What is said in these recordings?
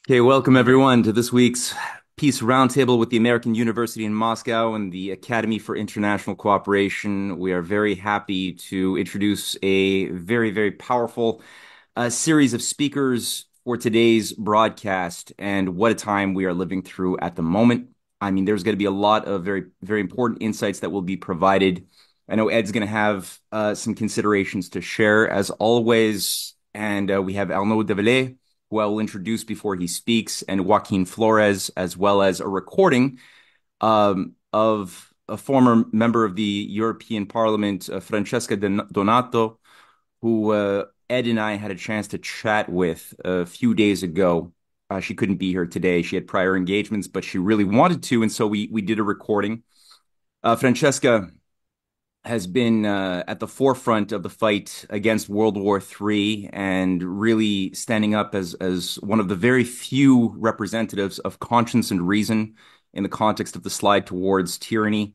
Okay, welcome everyone to this week's Peace Roundtable with the American University in Moscow and the Academy for International Cooperation. We are very happy to introduce a very powerful series of speakers for today's broadcast, and what a time we are living through at the moment. I mean, there's going to be a lot of very important insights that will be provided. I know Ed's going to have some considerations to share as always, and we have Arnaud Develay, who I will introduce before he speaks, and Joaquin Flores, as well as a recording of a former member of the European Parliament, Francesca Donato, who Ed and I had a chance to chat with a few days ago. She couldn't be here today. She had prior engagements, but she really wanted to, and so we did a recording. Francesca has been at the forefront of the fight against World War III and really standing up as one of the very few representatives of conscience and reason in the context of the slide towards tyranny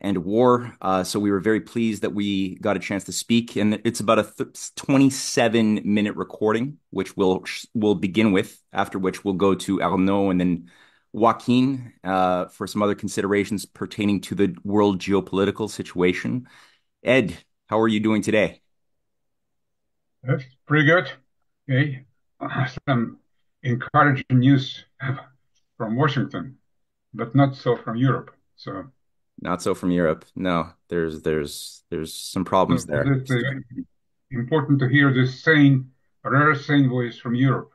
and war. So we were very pleased that we got a chance to speak, and it's about a 27-minute recording, which we'll begin with, after which we'll go to Arnaud and then Joaquin for some other considerations pertaining to the world geopolitical situation. Ed, how are you doing today? That's pretty good. Okay. Some encouraging news from Washington, but not so from Europe. Not so from Europe. No, there's some problems So there. it's important to hear this sane, rare sane voice from Europe.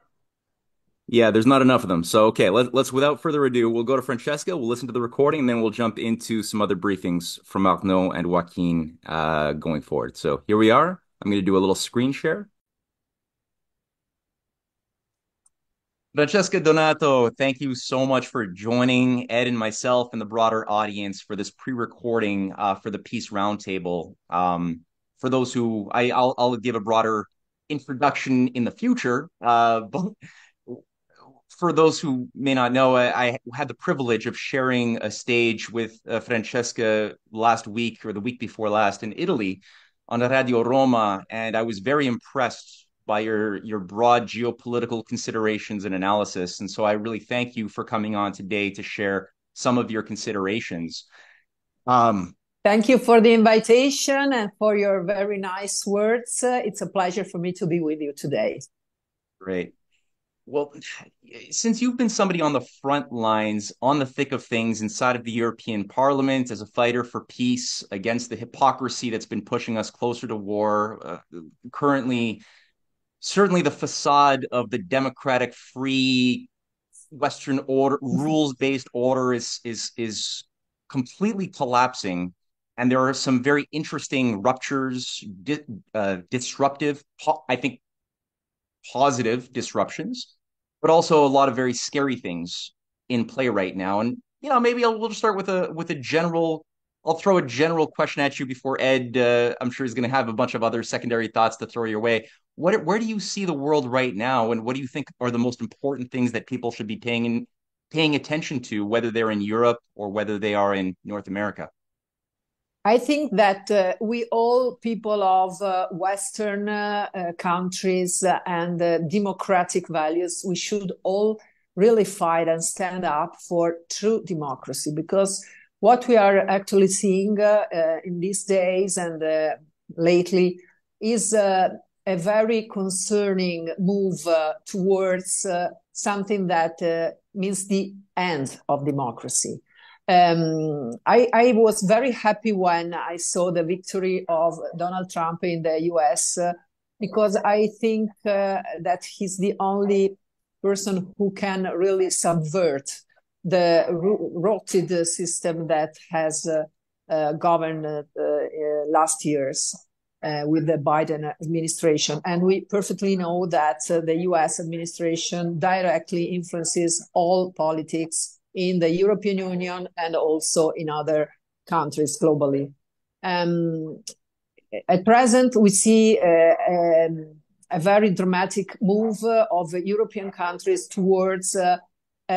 Yeah, there's not enough of them. So okay, let's without further ado, we'll go to Francesca, we'll listen to the recording, and then we'll jump into some other briefings from Arnaud and Joaquin going forward. So here we are. I'm going to do a little screen share. Francesca Donato, thank you so much for joining Ed and myself and the broader audience for this pre-recording for the Peace Roundtable. For those who I'll give a broader introduction in the future, but for those who may not know, I had the privilege of sharing a stage with Francesca last week or the week before last in Italy on Radio Roma, and I was very impressed by your broad geopolitical considerations and analysis. And so I really thank you for coming on today to share some of your considerations. Um, Thank you for the invitation and for your very nice words. It's a pleasure for me to be with you today. Great. Well, since you've been somebody on the front lines, on the thick of things inside of the European Parliament as a fighter for peace against the hypocrisy that's been pushing us closer to war, currently, certainly the facade of the democratic, free Western order, rules-based order is completely collapsing, and there are some very interesting ruptures, disruptive, I think positive disruptions, but also a lot of very scary things in play right now. And maybe we'll just start with a general. I'll throw a general question at you before Ed. I'm sure he's going to have a bunch of other secondary thoughts to throw your way. Where do you see the world right now, and what do you think are the most important things that people should be paying attention to, whether they're in Europe or whether they are in North America? I think that we all, people of Western countries and democratic values, we should all really fight and stand up for true democracy, because what we are actually seeing in these days and lately is a very concerning move towards something that means the end of democracy. I was very happy when I saw the victory of Donald Trump in the US, because I think that he's the only person who can really subvert the rotted system that has governed last years with the Biden administration. And we perfectly know that the US administration directly influences all politics in the European Union and also in other countries globally. At present, we see a very dramatic move of European countries towards a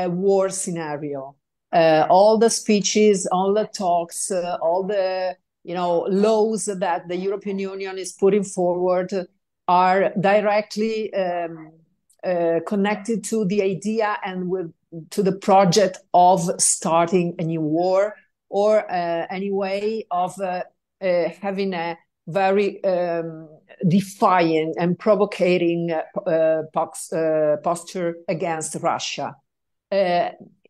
war scenario. All the speeches, all the talks, all the laws that the European Union is putting forward are directly connected to the idea and to the project of starting a new war, or any way of having a very defying and provocating posture against Russia.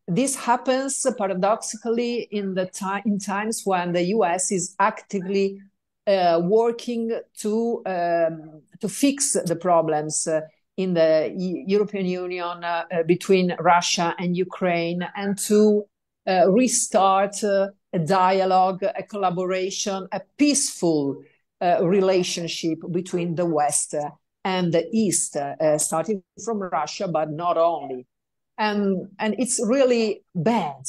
This happens paradoxically in times when the US is actively working to fix the problems in the European Union between Russia and Ukraine, and to restart a dialogue, a collaboration, a peaceful relationship between the West and the East, starting from Russia, but not only. And it's really bad,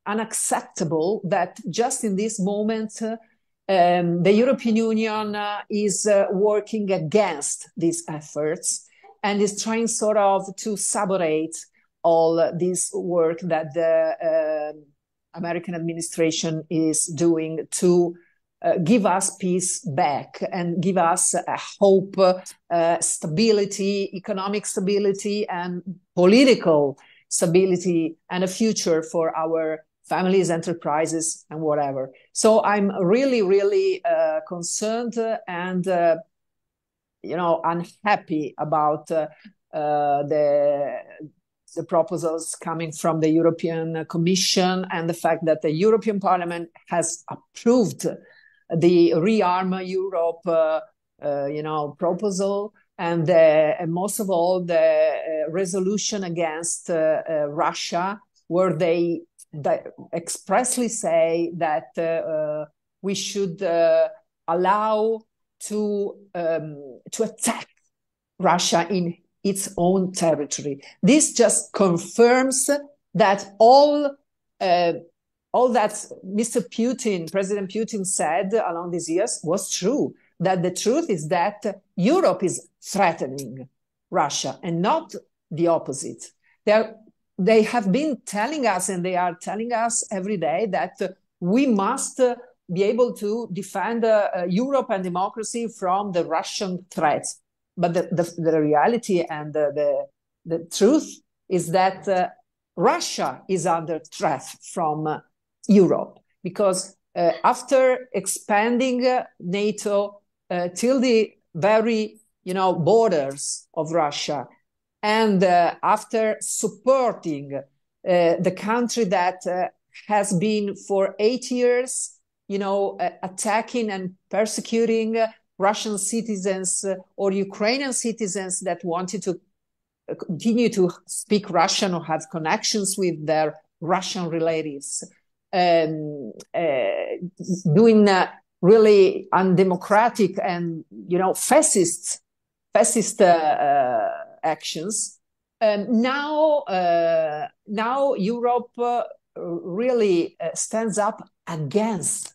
unacceptable that just in this moment, the European Union is working against these efforts and is trying sort of to sabotage all this work that the American administration is doing to give us peace back and give us hope, stability, economic stability, and political stability, and a future for our families, enterprises, and whatever. So I'm really, really concerned and unhappy about the proposals coming from the European Commission, and the fact that the European Parliament has approved the Rearm Europe, proposal, and most of all the resolution against Russia, where they expressly say that we should allow to attack Russia in its own territory. This just confirms that all that President Putin said along these years was true. That the truth is that Europe is threatening Russia and not the opposite. They have been telling us, and they are telling us every day, that we must be able to defend Europe and democracy from the Russian threats. But the reality and the truth is that Russia is under threat from Europe, because after expanding NATO till the very borders of Russia, and after supporting the country that has been for 8 years attacking and persecuting Russian citizens or Ukrainian citizens that wanted to continue to speak Russian or have connections with their Russian relatives, doing really undemocratic and fascist actions. Now Europe really stands up against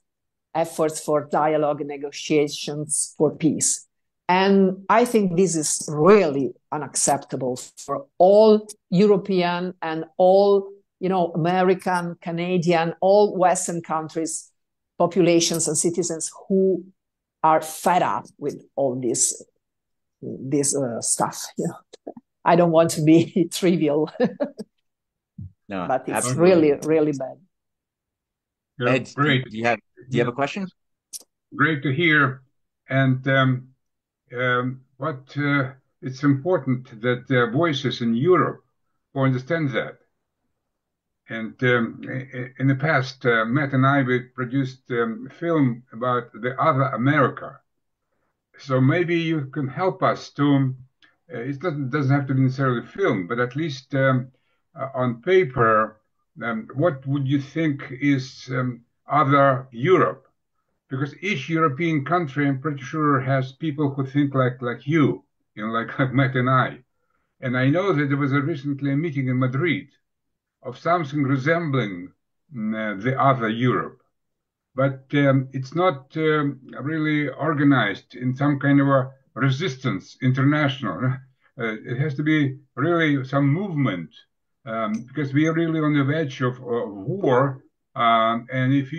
efforts for dialogue and negotiations for peace. And I think this is really unacceptable for all European and all, American, Canadian, all Western countries, populations and citizens who are fed up with all this stuff. I don't want to be trivial, No, but it's absolutely. really, really bad. Yeah, Ed, great. do you have a question? Great to hear. And it's important that there are voices in Europe who understand that. And in the past, Matt and I produced a film about the other America. So maybe you can help us to, it doesn't have to be necessarily film, but at least on paper, what would you think is other Europe? Because each European country, I'm pretty sure, has people who think like you, like Matt and I. And I know that there was recently a meeting in Madrid of something resembling the other Europe. But it's not really organized in some kind of a resistance international. It has to be really some movement, because we are really on the edge of war. And if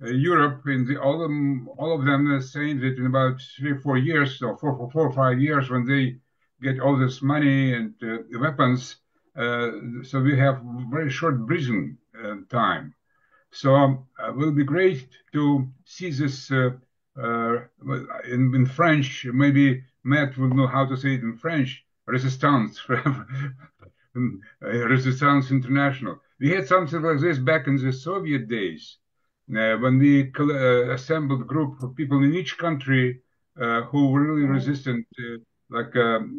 Europe, all of them are saying that in about 3 or 4 years, or 4 or 5 years, when they get all this money and weapons. So we have very short breathing time. So it will be great to see this in French. Maybe Matt will know how to say it in French. Resistance, Resistance International. We had something like this back in the Soviet days, when we assembled a group of people in each country who were really resistant to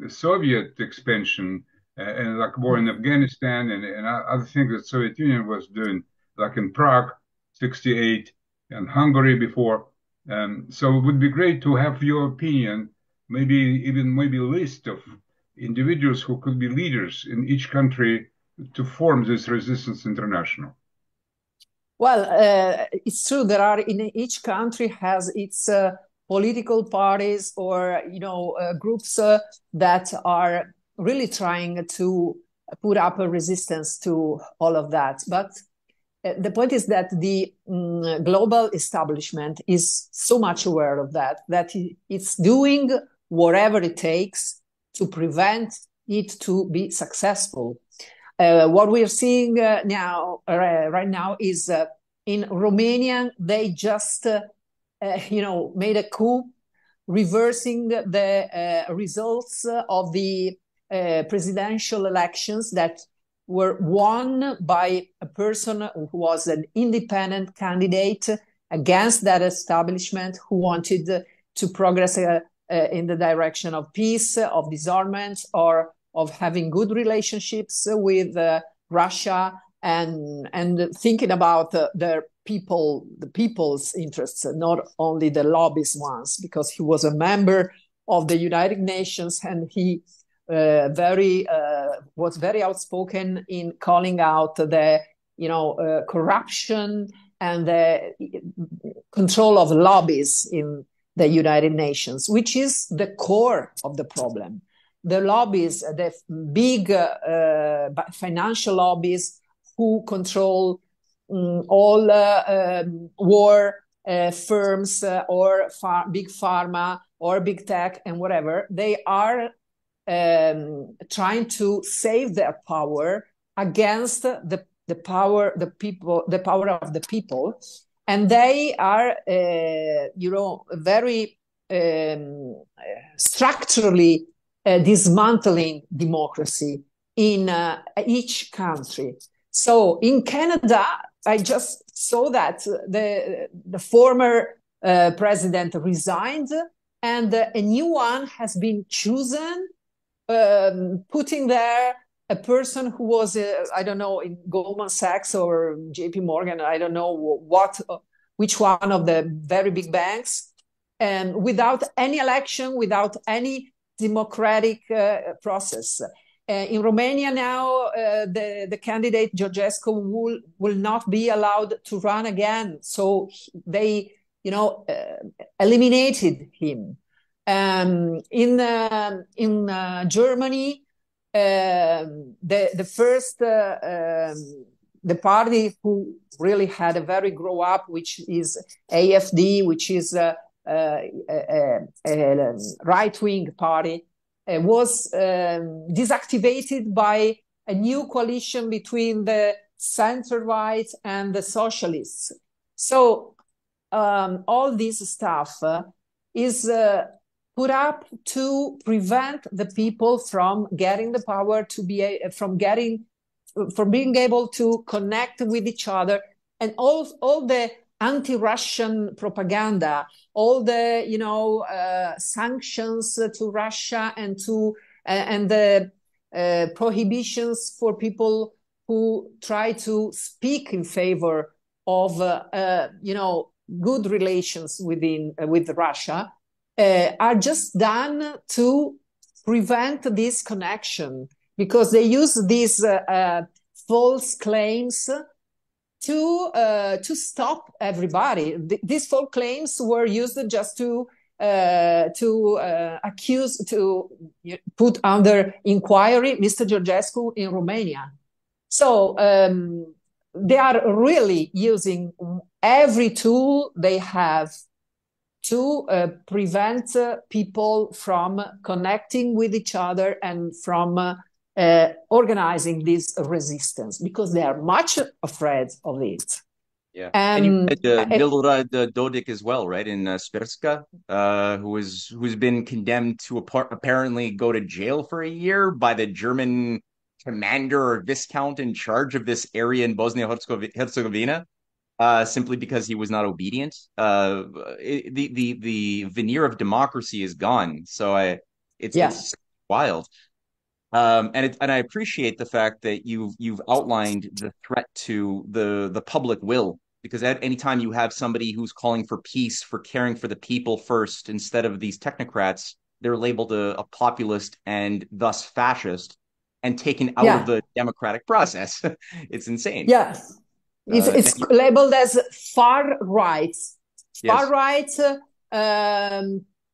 Soviet expansion and like war in Afghanistan and other things that Soviet Union was doing, like in Prague, 68, and Hungary before. So it would be great to have your opinion, maybe a list of individuals who could be leaders in each country to form this Resistance International. Well, it's true. There are in each country has its political parties or groups that are really trying to put up a resistance to all of that. But the point is that the global establishment is so much aware of that it's doing whatever it takes to prevent it to be successful. What we're seeing right now is in Romania, they just made a coup, reversing the results of the presidential elections that were won by a person who was an independent candidate against that establishment who wanted to progress in the direction of peace, of disarmament, or of having good relationships with Russia and thinking about the people's interests, not only the lobbyist ones, because he was a member of the United Nations and he was very outspoken in calling out the corruption and the control of lobbies in the United Nations, which is the core of the problem. The lobbies, the big financial lobbies who control all war firms or big pharma or big tech and whatever, they are trying to save their power against the power of the people, and they are very structurally dismantling democracy in each country. So in Canada, I just saw that the former president resigned and a new one has been chosen, putting there a person who was, I don't know, in Goldman Sachs or JP Morgan, I don't know which one of the very big banks, and without any election, without any democratic process. In Romania now, the candidate Georgescu will not be allowed to run again. So they, eliminated him. In Germany, the first the party who really had a very grow up, which is AfD, which is a right-wing party, was deactivated by a new coalition between the center-right and the socialists. So all this stuff is put up to prevent the people from getting the power, from being able to connect with each other, and all the anti-Russian propaganda, all the sanctions to Russia and the prohibitions for people who try to speak in favor of good relations with Russia, are just done to prevent this connection, because they use these false claims to stop everybody. These false claims were used just to accuse, to put under inquiry Mr. Georgescu in Romania. So they are really using every tool they have to prevent people from connecting with each other and from organizing this resistance, because they are much afraid of it. Yeah. And you had Milorad Dodik as well, right, in Sperska, who's been condemned to apparently go to jail for a year by the German commander or viscount in charge of this area in Bosnia-Herzegovina, simply because he was not obedient. The veneer of democracy is gone, so it's wild. And I appreciate the fact that you've outlined the threat to the public will, because at any time you have somebody who's calling for peace, for caring for the people first, instead of these technocrats, they're labeled a populist and thus fascist and taken out of the democratic process. It's insane. Yeah. It's labeled as far right. Far right,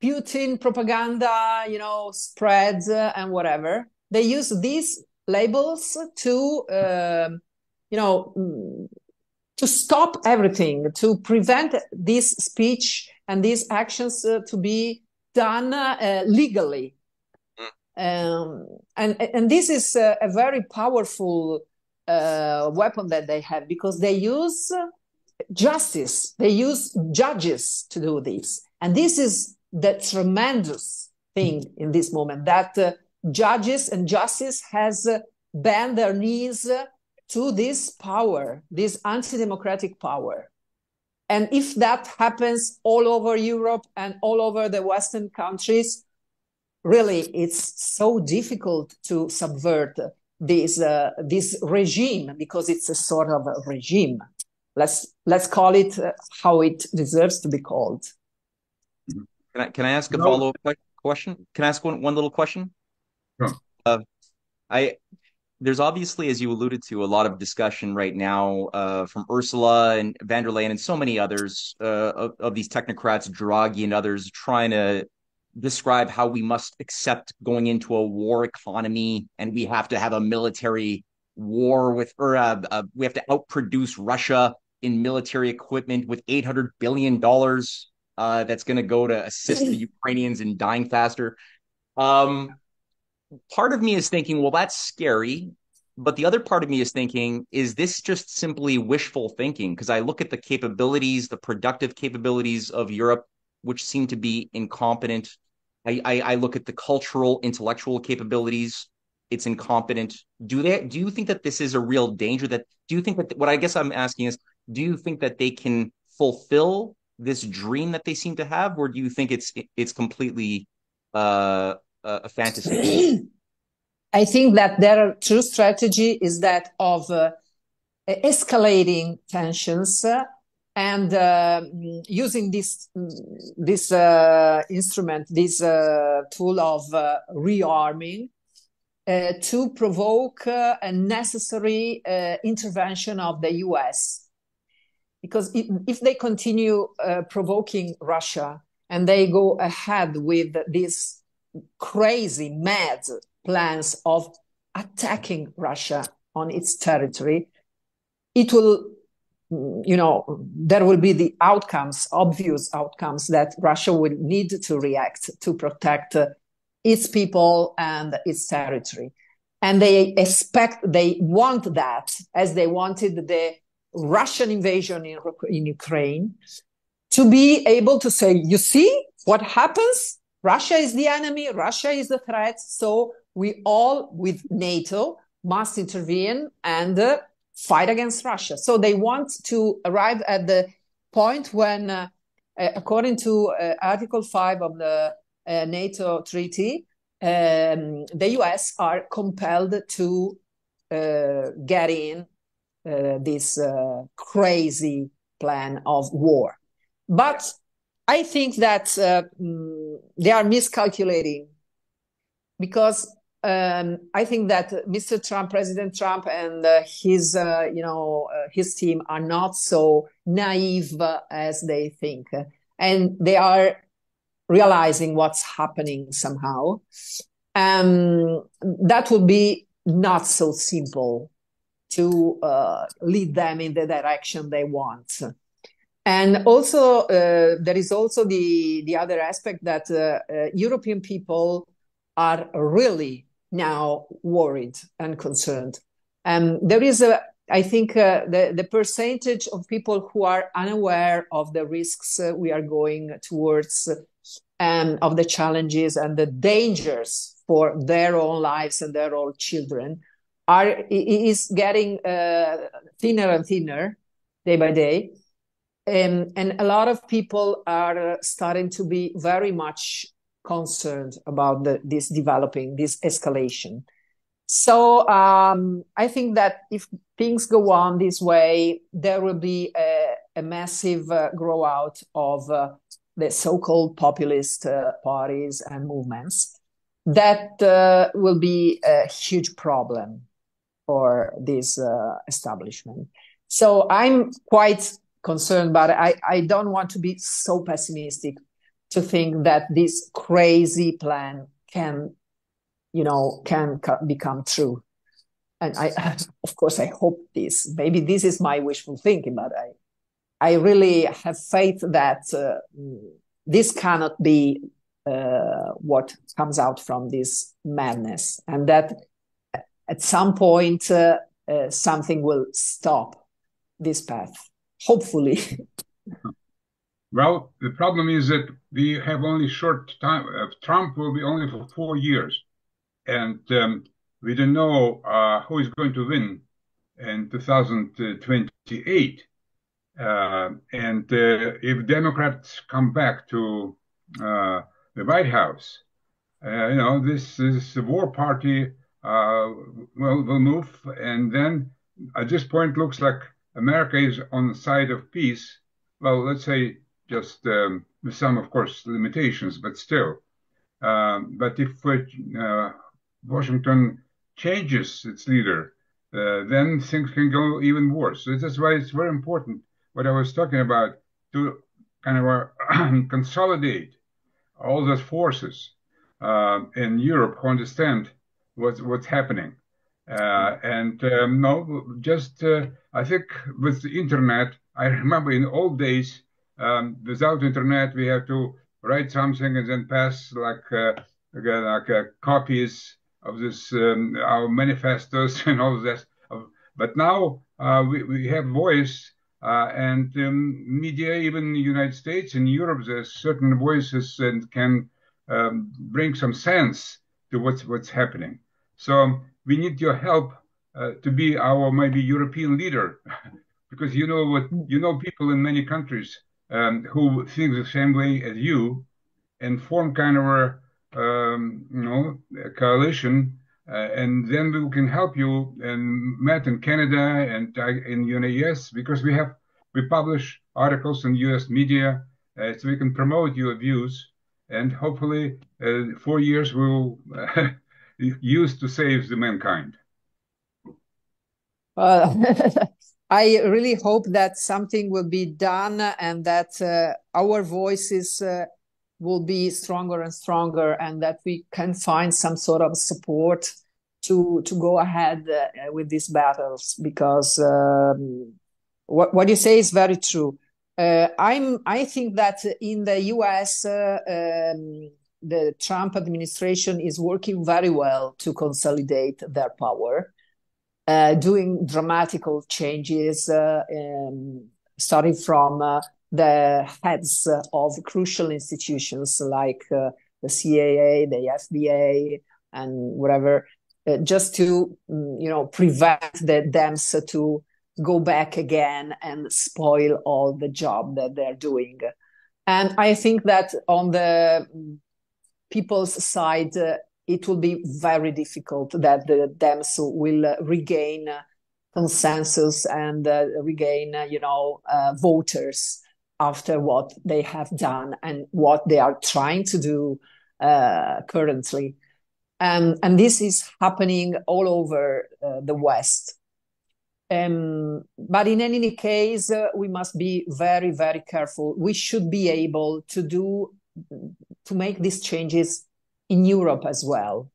Putin propaganda, spreads and whatever. They use these labels to, to stop everything, to prevent this speech and these actions to be done legally. And this is a very powerful weapon that they have, because they use justice, they use judges to do this. And this is the tremendous thing in this moment, that judges and justice has bent their knees to this power, this anti-democratic power. And if that happens all over Europe and all over the Western countries, really, it's so difficult to subvert this regime, because it's a sort of a regime. Let's call it how it deserves to be called. Can I ask a follow-up question? Can I ask one little question? Sure. There's obviously, as you alluded to, a lot of discussion right now from Ursula and van der Leyen and so many others of these technocrats, Draghi and others, trying to describe how we must accept going into a war economy and we have to have a military war with, or we have to outproduce Russia in military equipment with $800 billion that's going to go to assist the Ukrainians in dying faster. Part of me is thinking, well, that's scary. But the other part of me is thinking, is this just simply wishful thinking? Because I look at the capabilities, the productive capabilities of Europe, which seem to be incompetent. I look at the cultural, intellectual capabilities. It's incompetent. Do you think that this is a real danger? Do you think that, what I guess I'm asking is, do you think that they can fulfill this dream that they seem to have, or do you think it's completely a fantasy? I think that their true strategy is that of escalating tensions and using this instrument, this tool of rearming, to provoke a necessary intervention of the US. Because if they continue provoking Russia and they go ahead with these crazy, mad plans of attacking Russia on its territory, it will, there will be the outcomes, obvious outcomes, that Russia will need to react to protect its people and its territory. And they want that, as they wanted the Russian invasion in Ukraine, to be able to say, you see what happens? Russia is the enemy, Russia is the threat, so we all, with NATO, must intervene and fight against Russia. So they want to arrive at the point when, according to Article 5 of the NATO treaty, the US are compelled to get in this crazy plan of war. But I think that they are miscalculating, because I think that Mr. Trump, President Trump, and his team are not so naive as they think, and they are realizing what's happening somehow. That would be not so simple to lead them in the direction they want. And also, there is also the other aspect that European people are really now worried and concerned. And there is I think the percentage of people who are unaware of the risks we are going towards and of the challenges and the dangers for their own lives and their own children is getting thinner and thinner day by day. And a lot of people are starting to be very much concerned about this developing, this escalation. So I think that if things go on this way, there will be a massive grow out of the so-called populist parties and movements. That will be a huge problem for this establishment. So I'm quite concerned, but I don't want to be so pessimistic to think that this crazy plan can become true. And of course, I hope this. Maybe this is my wishful thinking, but I really have faith that this cannot be what comes out from this madness, and that at some point something will stop this path. Hopefully. Well, the problem is that we have only short time. Trump will be only for 4 years, and we don't know who is going to win in 2028. And if Democrats come back to the White House, this war party will move, and then at this point looks like America is on the side of peace. Well, let's say just with some, of course, limitations, but still. But if Washington changes its leader, then things can go even worse. So that's why it's very important what I was talking about to kind of consolidate all those forces in Europe who understand what's happening. I think with the internet, I remember in old days, without internet, we have to write something and then pass copies of this our manifestos and all of this. But now we have voice and media, even in the United States and Europe, there's certain voices and can bring some sense to what's happening. So we need your help to be our maybe European leader, because people in many countries who think the same way as you, and form kind of a coalition, and then we can help you. And Matt in Canada and in US, because we publish articles in US media, so we can promote your views, and hopefully 4 years will use to save the mankind. I really hope that something will be done and that our voices will be stronger and stronger, and that we can find some sort of support to go ahead with these battles, because what you say is very true. I think that in the US, the Trump administration is working very well to consolidate their power, doing dramatical changes, starting from the heads of crucial institutions like the CAA, the FBA, and whatever, just to prevent the Dems to go back again and spoil all the job that they're doing. And I think that on the people's side, it will be very difficult that the Dems will regain consensus and regain, voters after what they have done and what they are trying to do currently. And this is happening all over the West. But in any case, we must be very, very careful. We should be able to make these changes in Europe as well.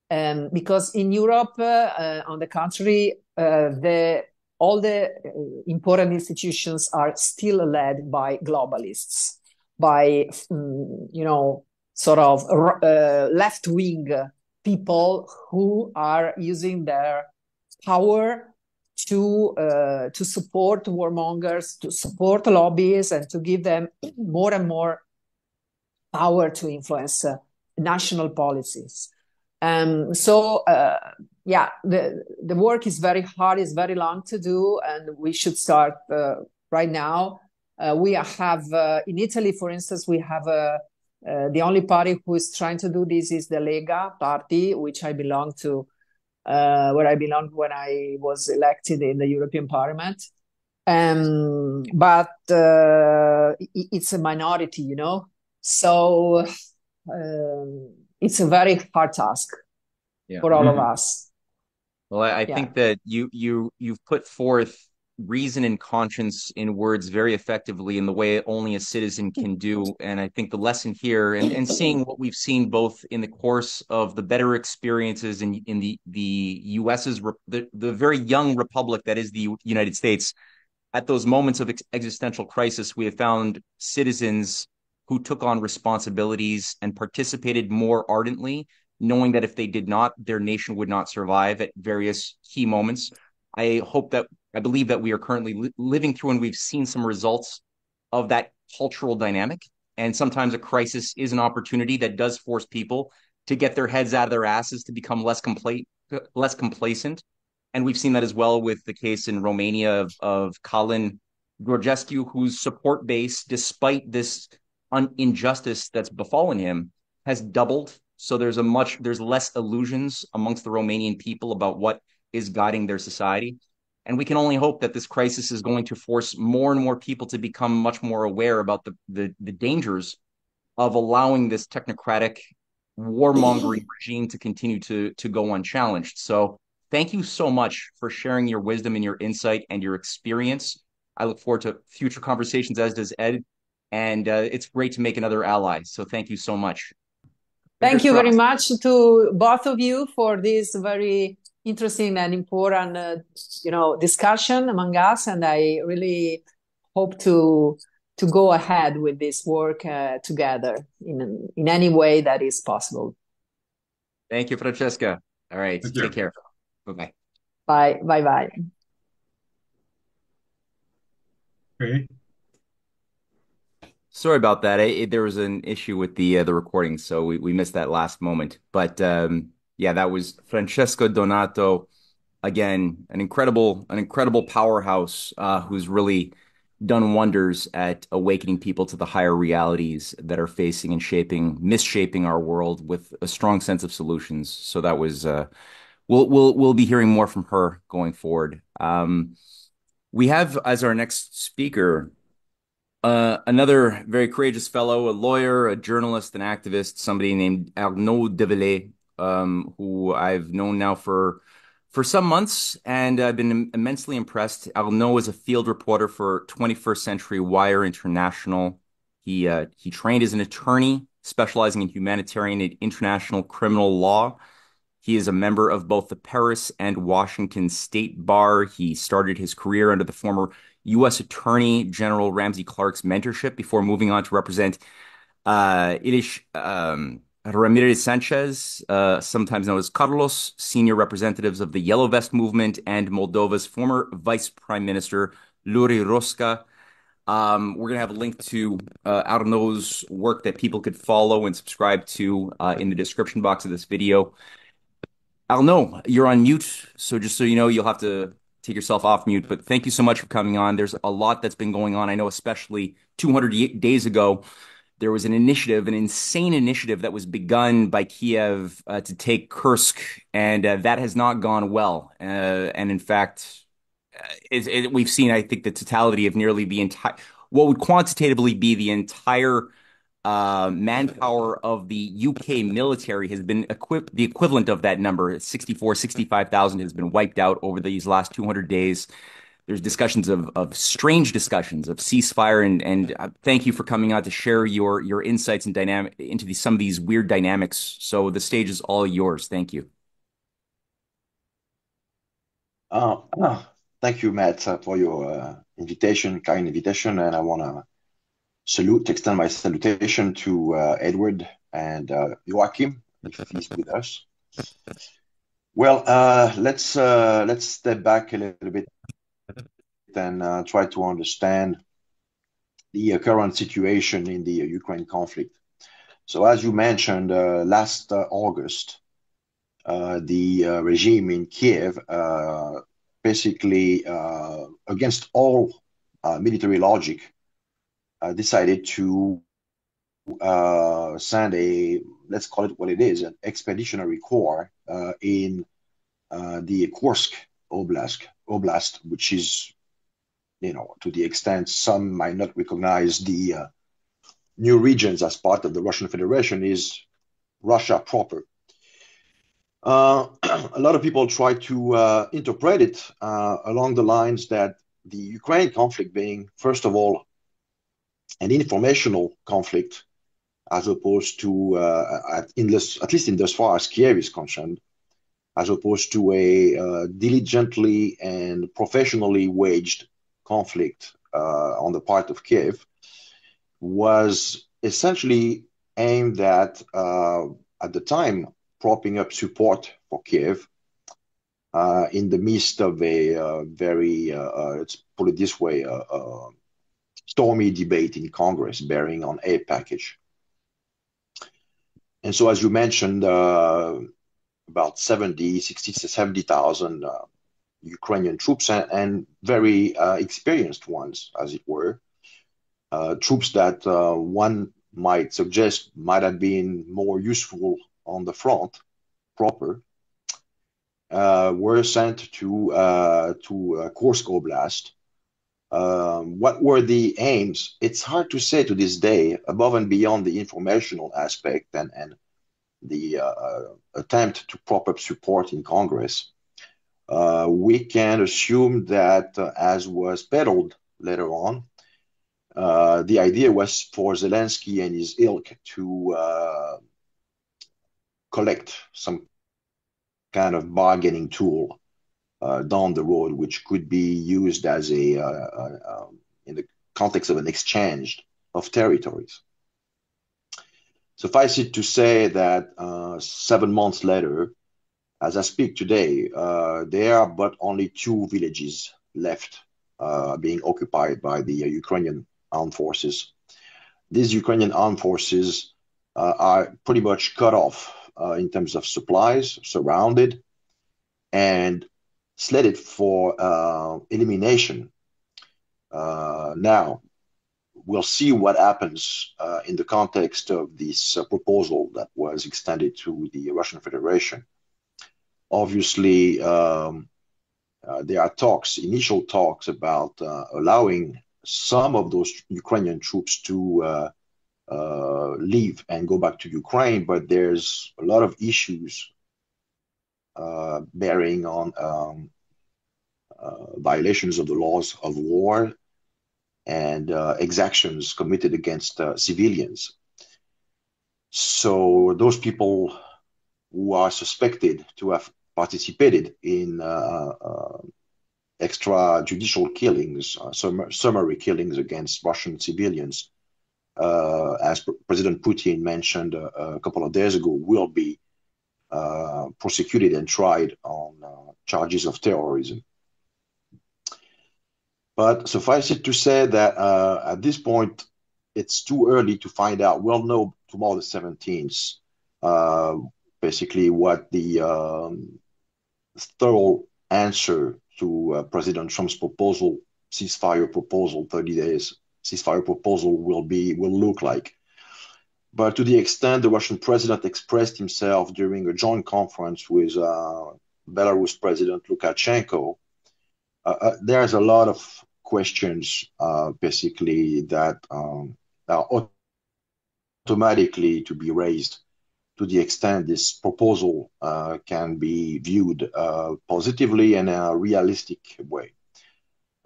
Because in Europe, on the contrary, all the important institutions are still led by globalists, by, sort of left-wing people who are using their power to support warmongers, to support lobbies, and to give them more and more power to influence national policies. Yeah, the work is very hard, it's very long to do, and we should start right now. We have, in Italy, for instance, we have the only party who is trying to do this is the Lega party, which I belong to, where I belonged when I was elected in the European Parliament. But it's a minority, so it's a very hard task for all of us. Well, I think that you've put forth reason and conscience in words very effectively in the way only a citizen can do. And I think the lesson here, and seeing what we've seen both in the course of the better experiences in the US's, the very young republic that is the United States, at those moments of existential crisis, we have found citizens who took on responsibilities and participated more ardently, knowing that if they did not, their nation would not survive at various key moments. I believe that we are currently living through, and we've seen some results of that cultural dynamic. And sometimes a crisis is an opportunity that does force people to get their heads out of their asses, to become less complacent. And we've seen that as well with the case in Romania of Călin Georgescu, whose support base, despite this injustice that's befallen him, has doubled. So there's less illusions amongst the Romanian people about what is guiding their society. And we can only hope that this crisis is going to force more and more people to become much more aware about the dangers of allowing this technocratic warmongering regime to continue to go unchallenged. So thank you so much for sharing your wisdom and your insight and your experience. I look forward to future conversations, as does Ed. And it's great to make another ally. So thank you so much. Thank you very much to both of you for this very interesting and important, discussion among us. And I really hope to go ahead with this work together in any way that is possible. Thank you, Francesca. All right, take care. Bye-bye. Bye. Bye-bye. Okay. Sorry about that. There was an issue with the recording, so we missed that last moment. But yeah, that was Francesco Donato, again, an incredible powerhouse who's really done wonders at awakening people to the higher realities that are facing and misshaping our world with a strong sense of solutions. So that was we'll be hearing more from her going forward. We have as our next speaker another very courageous fellow, a lawyer, a journalist, an activist, somebody named Arnaud Develay, who I've known now for some months, and I've been immensely impressed. Arnaud is a field reporter for 21st Century Wire International. He trained as an attorney, specializing in humanitarian and international criminal law. He is a member of both the Paris and Washington State Bar. He started his career under the former U.S. Attorney General Ramsey Clark's mentorship before moving on to represent Ramirez Sanchez, sometimes known as Carlos, senior representatives of the Yellow Vest movement, and Moldova's former Vice Prime Minister, Luri Rosca. We're going to have a link to Arnaud's work that people could follow and subscribe to in the description box of this video. Arnaud, you're on mute, so just so you know, you'll have to take yourself off mute, but thank you so much for coming on. There's a lot that's been going on. I know especially 200 days ago, there was an insane initiative that was begun by Kiev to take Kursk, and that has not gone well. And in fact, we've seen, I think, the totality of nearly what would quantitatively be the entire manpower of the UK military has been the equivalent of that number. 65,000 has been wiped out over these last 200 days. There's discussions of strange discussions of ceasefire, and thank you for coming out to share your insights and dynamic into some of these weird dynamics. So the stage is all yours. Thank you. Thank you, Matt, for your invitation, kind invitation, and I want to extend my salutation to Edward and Joaquin, if he's with us. Well, let's step back a little bit and try to understand the current situation in the Ukraine conflict. So, as you mentioned, last August, the regime in Kiev, basically against all military logic, decided to send let's call it what it is, an expeditionary corps in the Kursk Oblast, which is, to the extent some might not recognize the new regions as part of the Russian Federation, is Russia proper. A lot of people try to interpret it along the lines that the Ukraine conflict being, first of all, an informational conflict, as opposed to, at least in as far as Kiev is concerned, as opposed to a diligently and professionally waged conflict on the part of Kiev, was essentially aimed at the time, propping up support for Kiev in the midst of a very, let's put it this way, stormy debate in Congress bearing on aid package. And so, as you mentioned, about 60 to 70,000 Ukrainian troops and very experienced ones, as it were, troops that one might suggest might have been more useful on the front proper, were sent to Kursk Oblast. What were the aims? It's hard to say to this day, above and beyond the informational aspect and the attempt to prop up support in Congress. We can assume that, as was peddled later on, the idea was for Zelensky and his ilk to collect some kind of bargaining tool down the road, which could be used as in the context of an exchange of territories. Suffice it to say that 7 months later, as I speak today, there are but only 2 villages left being occupied by the Ukrainian armed forces. These Ukrainian armed forces are pretty much cut off in terms of supplies, surrounded, and slated for elimination. Now, we'll see what happens in the context of this proposal that was extended to the Russian Federation. Obviously, there are initial talks about allowing some of those Ukrainian troops to leave and go back to Ukraine, but there's a lot of issues bearing on violations of the laws of war and exactions committed against civilians. So those people who are suspected to have participated in extrajudicial killings, summary killings against Russian civilians, as President Putin mentioned a couple of days ago, will be prosecuted and tried on charges of terrorism. But suffice it to say that at this point, it's too early to find out. We'll know tomorrow the 17th, basically what the thorough answer to President Trump's proposal, ceasefire proposal, 30 days ceasefire proposal will look like. But to the extent the Russian president expressed himself during a joint conference with Belarus President Lukashenko, there's a lot of questions, basically, that are automatically to be raised to the extent this proposal can be viewed positively in a realistic way.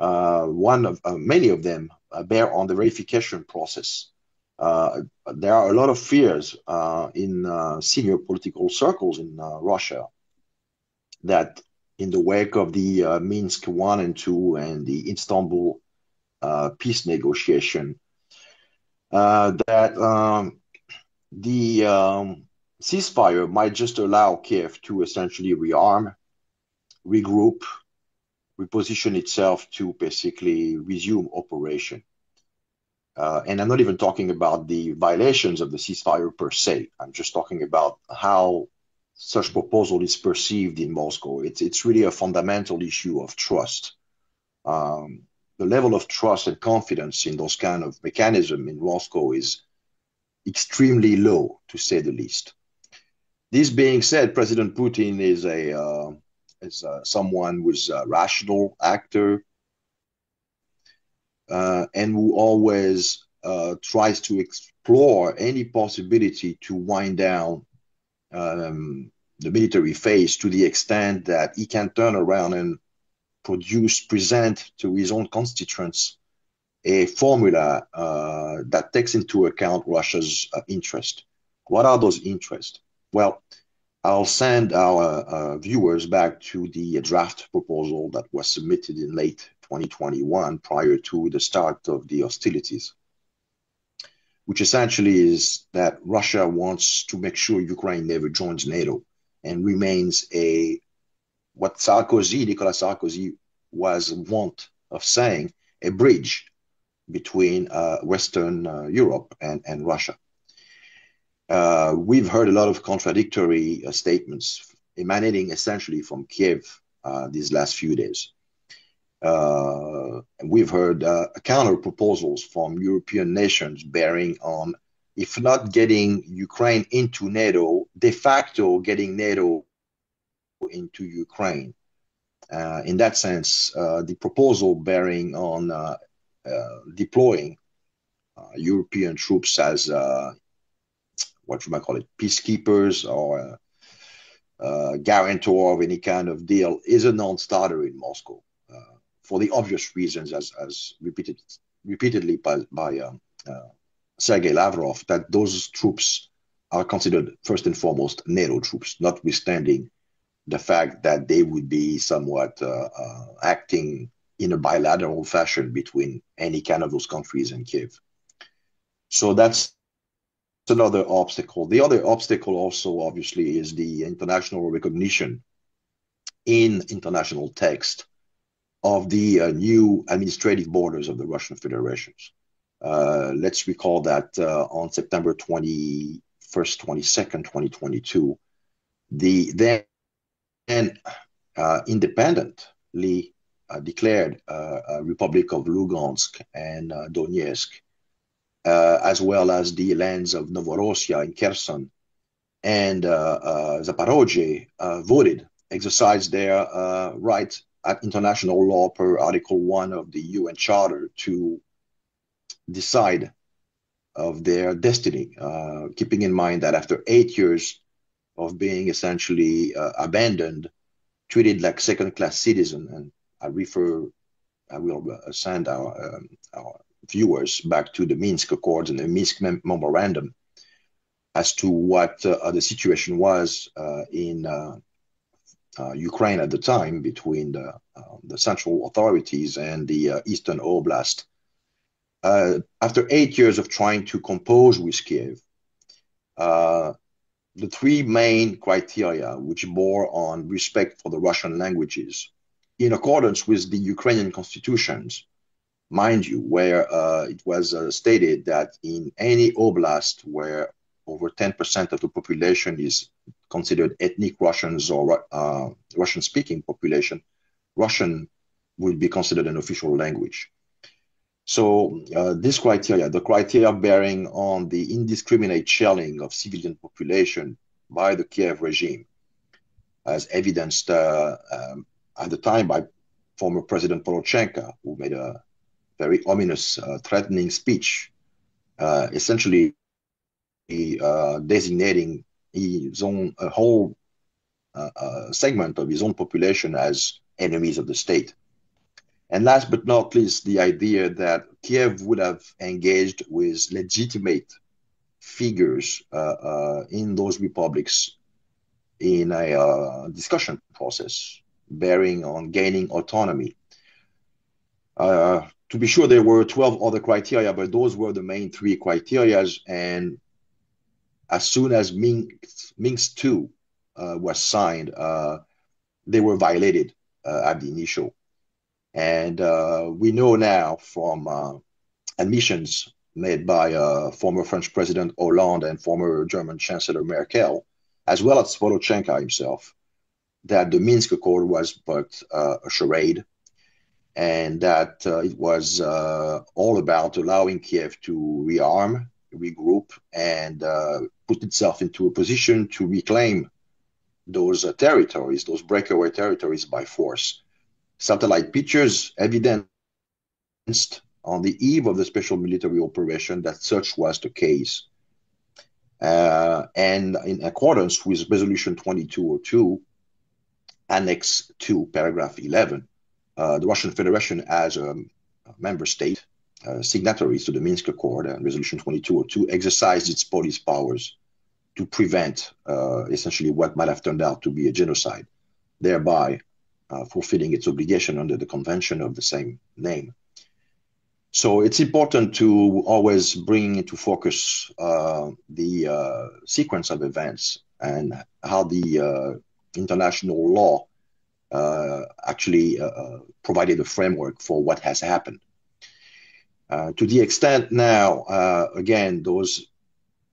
Many of them bear on the verification process. There are a lot of fears in senior political circles in Russia that in the wake of the Minsk 1 and 2 and the Istanbul peace negotiation, that the ceasefire might just allow Kiev to essentially rearm, regroup, reposition itself to basically resume operation. And I'm not even talking about the violations of the ceasefire per se. I'm just talking about how such proposal is perceived in Moscow. It's really a fundamental issue of trust. The level of trust and confidence in those kind of mechanisms in Moscow is extremely low, to say the least. This being said, President Putin is someone who's a rational actor, and who always tries to explore any possibility to wind down the military phase to the extent that he can turn around and present to his own constituents a formula that takes into account Russia's interest. What are those interests? Well, I'll send our viewers back to the draft proposal that was submitted in late 2021 prior to the start of the hostilities, which essentially is that Russia wants to make sure Ukraine never joins NATO and remains what Nicolas Sarkozy was wont of saying, a bridge between Western Europe and Russia. We've heard a lot of contradictory statements emanating essentially from Kiev these last few days. We've heard counter proposals from European nations bearing on, if not getting Ukraine into NATO, de facto getting NATO into Ukraine. In that sense, the proposal bearing on deploying European troops as what you might call it, peacekeepers or guarantor of any kind of deal is a non-starter in Moscow for the obvious reasons, as repeatedly by Sergei Lavrov, that those troops are considered first and foremost NATO troops, notwithstanding the fact that they would be somewhat acting in a bilateral fashion between any kind of those countries and Kiev. So that's another obstacle. The other obstacle also, obviously, is the international recognition in international text of the new administrative borders of the Russian Federation. Let's recall that on September 21st, 22nd, 2022, the then independently declared Republic of Lugansk and Donetsk, as well as the lands of Novorossiya and Kherson and Zaporozhye, exercised their right at international law per Article 1 of the UN Charter to decide of their destiny, keeping in mind that after 8 years of being essentially abandoned, treated like second-class citizen, and I will send our viewers back to the Minsk Accords and the Minsk Memorandum as to what the situation was in Ukraine at the time between the central authorities and the Eastern Oblast. After 8 years of trying to compose with Kiev, the three main criteria which bore on respect for the Russian languages, in accordance with the Ukrainian constitutions, mind you, where it was stated that in any oblast where over 10% of the population is considered ethnic Russians or Russian-speaking population, Russian would be considered an official language. So this criteria, the criteria bearing on the indiscriminate shelling of civilian population by the Kiev regime, as evidenced at the time by former President Poroshenko, who made a very ominous, threatening speech, essentially designating his own a whole segment of his own population as enemies of the state. And last but not least, the idea that Kiev would have engaged with legitimate figures in those republics in a discussion process bearing on gaining autonomy. To be sure, there were 12 other criteria, but those were the main three criteria. And as soon as Minsk II was signed, they were violated at the initial. And we know now from admissions made by former French President Hollande and former German Chancellor Merkel, as well as Volodchenko himself, that the Minsk Accord was but a charade, and that it was all about allowing Kiev to rearm, regroup, and put itself into a position to reclaim those territories, those breakaway territories by force. Satellite pictures evidenced on the eve of the special military operation that such was the case. And in accordance with Resolution 2202, Annex 2, Paragraph 11, the Russian Federation, as a member state, signatories to the Minsk Accord and Resolution 2202, exercised its police powers to prevent essentially what might have turned out to be a genocide, thereby fulfilling its obligation under the convention of the same name. So it's important to always bring into focus the sequence of events and how the international law actually provided a framework for what has happened. To the extent now, again, those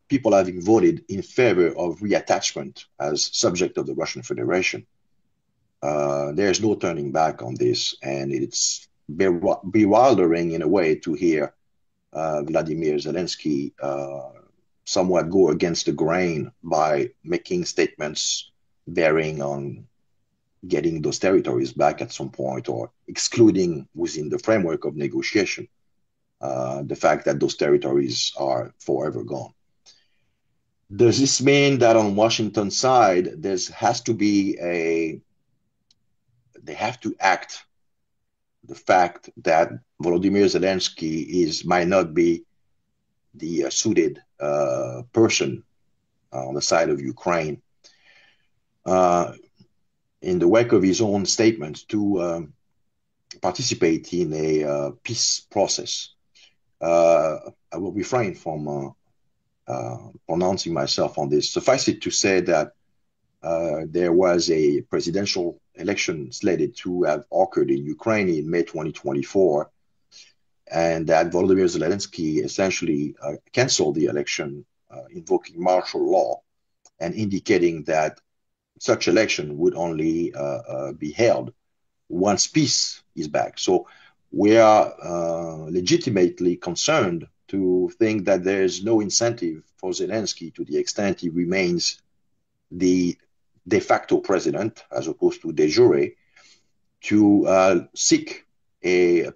people having voted in favor of reattachment as subject of the Russian Federation, there's no turning back on this, and it's bewildering in a way to hear Vladimir Zelensky somewhat go against the grain by making statements bearing on getting those territories back at some point, or excluding within the framework of negotiation the fact that those territories are forever gone. Does this mean that on Washington's side, they have to act the fact that Volodymyr Zelensky might not be the suited person on the side of Ukraine, in the wake of his own statements, to participate in a peace process? I will refrain from pronouncing myself on this. Suffice it to say that there was a presidential election slated to have occurred in Ukraine in May 2024, and that Volodymyr Zelensky essentially canceled the election, invoking martial law and indicating that such election would only be held once peace is back. So we are legitimately concerned to think that there is no incentive for Zelensky, to the extent he remains the de facto president, as opposed to de jure, to seek a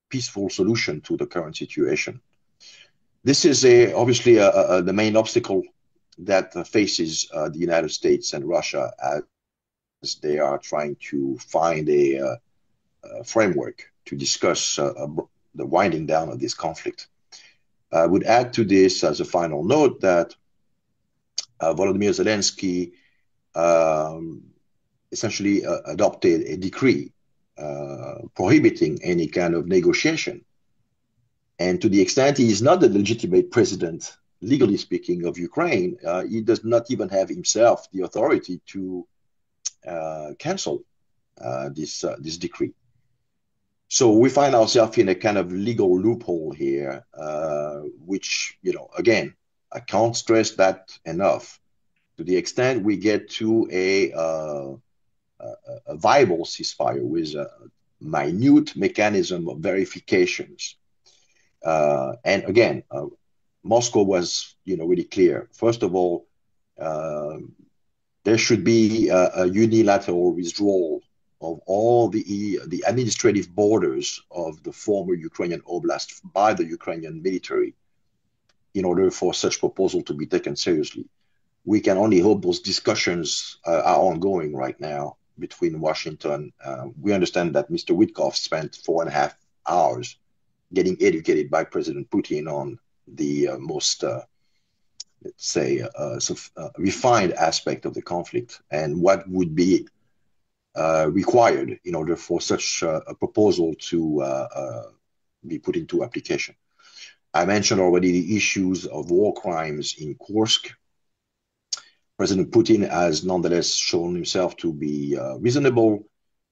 peaceful solution to the current situation. This is obviously the main obstacle that faces the United States and Russia as they are trying to find a framework to discuss the winding down of this conflict. I would add to this as a final note that Volodymyr Zelensky essentially adopted a decree prohibiting any kind of negotiation. And to the extent he is not the legitimate president, legally speaking, of Ukraine, he does not even have himself the authority to cancel this decree. So we find ourselves in a kind of legal loophole here, which, again, I can't stress that enough. To the extent we get to a viable ceasefire with a minute mechanism of verifications, and again, Moscow was, really clear. First of all, there should be a unilateral withdrawal of all the administrative borders of the former Ukrainian oblast by the Ukrainian military in order for such proposal to be taken seriously. We can only hope those discussions are ongoing right now between Washington. We understand that Mr. Witkoff spent 4.5 hours getting educated by President Putin on the most, let's say, refined aspect of the conflict and what would be required in order for such a proposal to be put into application. I mentioned already the issues of war crimes in Kursk. President Putin has nonetheless shown himself to be reasonable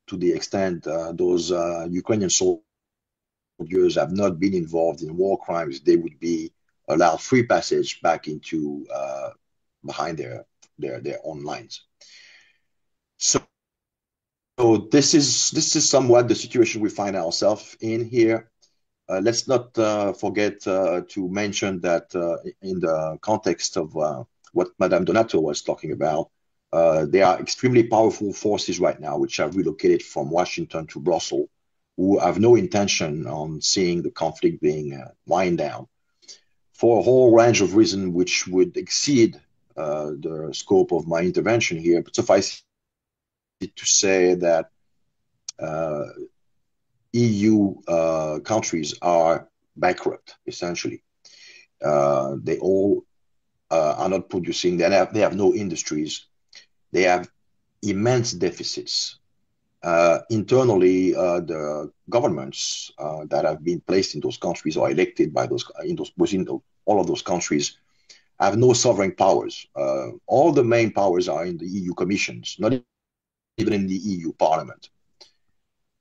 to the extent those Ukrainian soldiers have not been involved in war crimes. They would be allowed free passage back into behind their own lines. So this is somewhat the situation we find ourselves in here. Let's not forget to mention that in the context of what Madame Donato was talking about, there are extremely powerful forces right now which have relocated from Washington to Brussels, who have no intention on seeing the conflict being wind down for a whole range of reasons which would exceed the scope of my intervention here. But suffice it to say that EU countries are bankrupt, essentially. They all are not producing, they have no industries, they have immense deficits. Internally, the governments that have been placed in those countries or elected by within all of those countries have no sovereign powers. All the main powers are in the EU commissions, not even in the EU Parliament.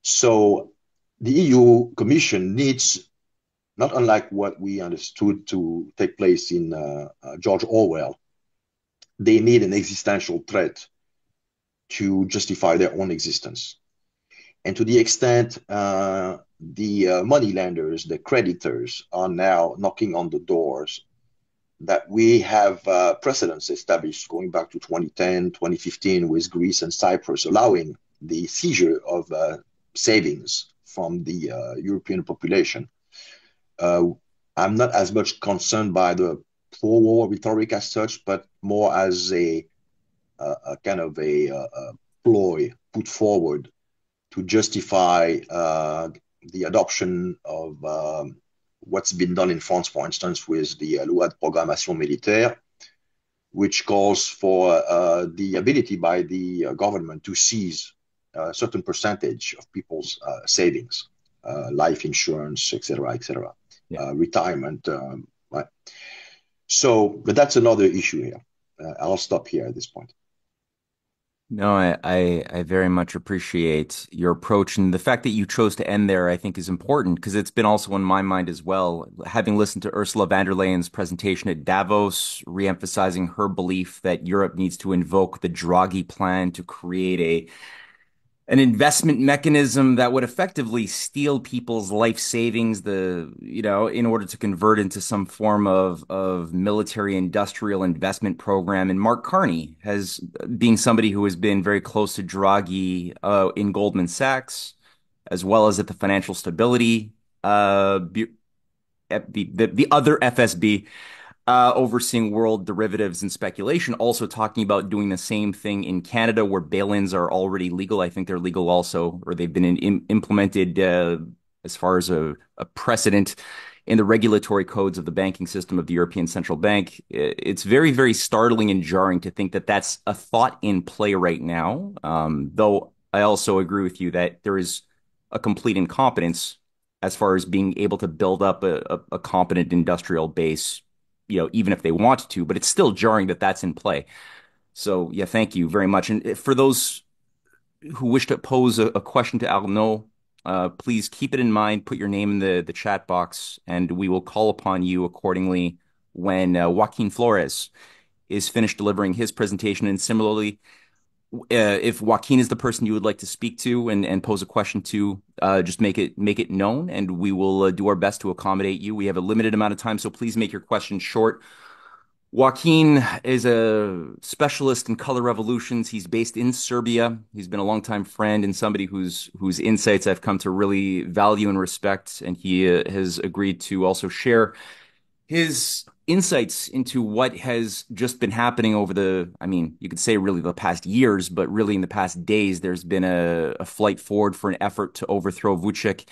So the EU Commission needs, not unlike what we understood to take place in George Orwell, they need an existential threat to justify their own existence. And to the extent the money lenders, the creditors are now knocking on the doors, that we have precedents established going back to 2010, 2015 with Greece and Cyprus, allowing the seizure of savings from the European population. I'm not as much concerned by the pro-war rhetoric as such, but more as a kind of a ploy put forward to justify the adoption of what's been done in France, for instance, with the Loi de Programmation Militaire, which calls for the ability by the government to seize a certain percentage of people's savings, life insurance, etc., retirement. Right. So, but that's another issue here. I'll stop here at this point. No, I very much appreciate your approach, and the fact that you chose to end there, I think, is important because it's been also on my mind as well. Having listened to Ursula von der Leyen's presentation at Davos, reemphasizing her belief that Europe needs to invoke the Draghi plan to create an investment mechanism that would effectively steal people's life savings, in order to convert into some form of military industrial investment program. And Mark Carney has, being somebody who has been very close to Draghi in Goldman Sachs, as well as at the Financial Stability, the other FSB, overseeing world derivatives and speculation, also talking about doing the same thing in Canada, where bail-ins are already legal. I think they're legal also, or they've been implemented as far as a precedent in the regulatory codes of the banking system of the European Central Bank. It's very, very startling and jarring to think that that's a thought in play right now. Though I also agree with you that there is a complete incompetence as far as being able to build up a competent industrial base, even if they want to, but it's still jarring that that's in play. So, yeah, thank you very much. And for those who wish to pose a question to Arnaud, please keep it in mind, put your name in the chat box, and we will call upon you accordingly when Joaquin Flores is finished delivering his presentation. And similarly, if Joaquin is the person you would like to speak to and pose a question to, just make it known, and we will do our best to accommodate you. We have a limited amount of time, so please make your questions short. Joaquin is a specialist in color revolutions. He's based in Serbia. He's been a longtime friend and somebody whose insights I've come to really value and respect, and he has agreed to also share his insights into what has just been happening over you could say really the past years, but really in the past days, there's been a flight forward for an effort to overthrow Vučić.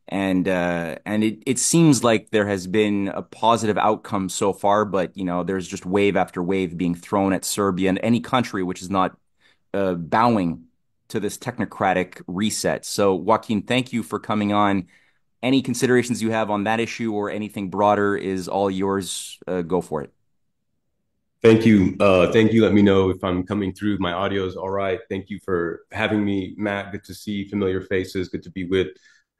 And it seems like there has been a positive outcome so far, but there's just wave after wave being thrown at Serbia and any country which is not bowing to this technocratic reset. So, Joaquin, thank you for coming on. Any considerations you have on that issue or anything broader is all yours. Go for it. Thank you. Thank you. Let me know if I'm coming through. My audio is all right. Thank you for having me, Matt. Good to see familiar faces. Good to be with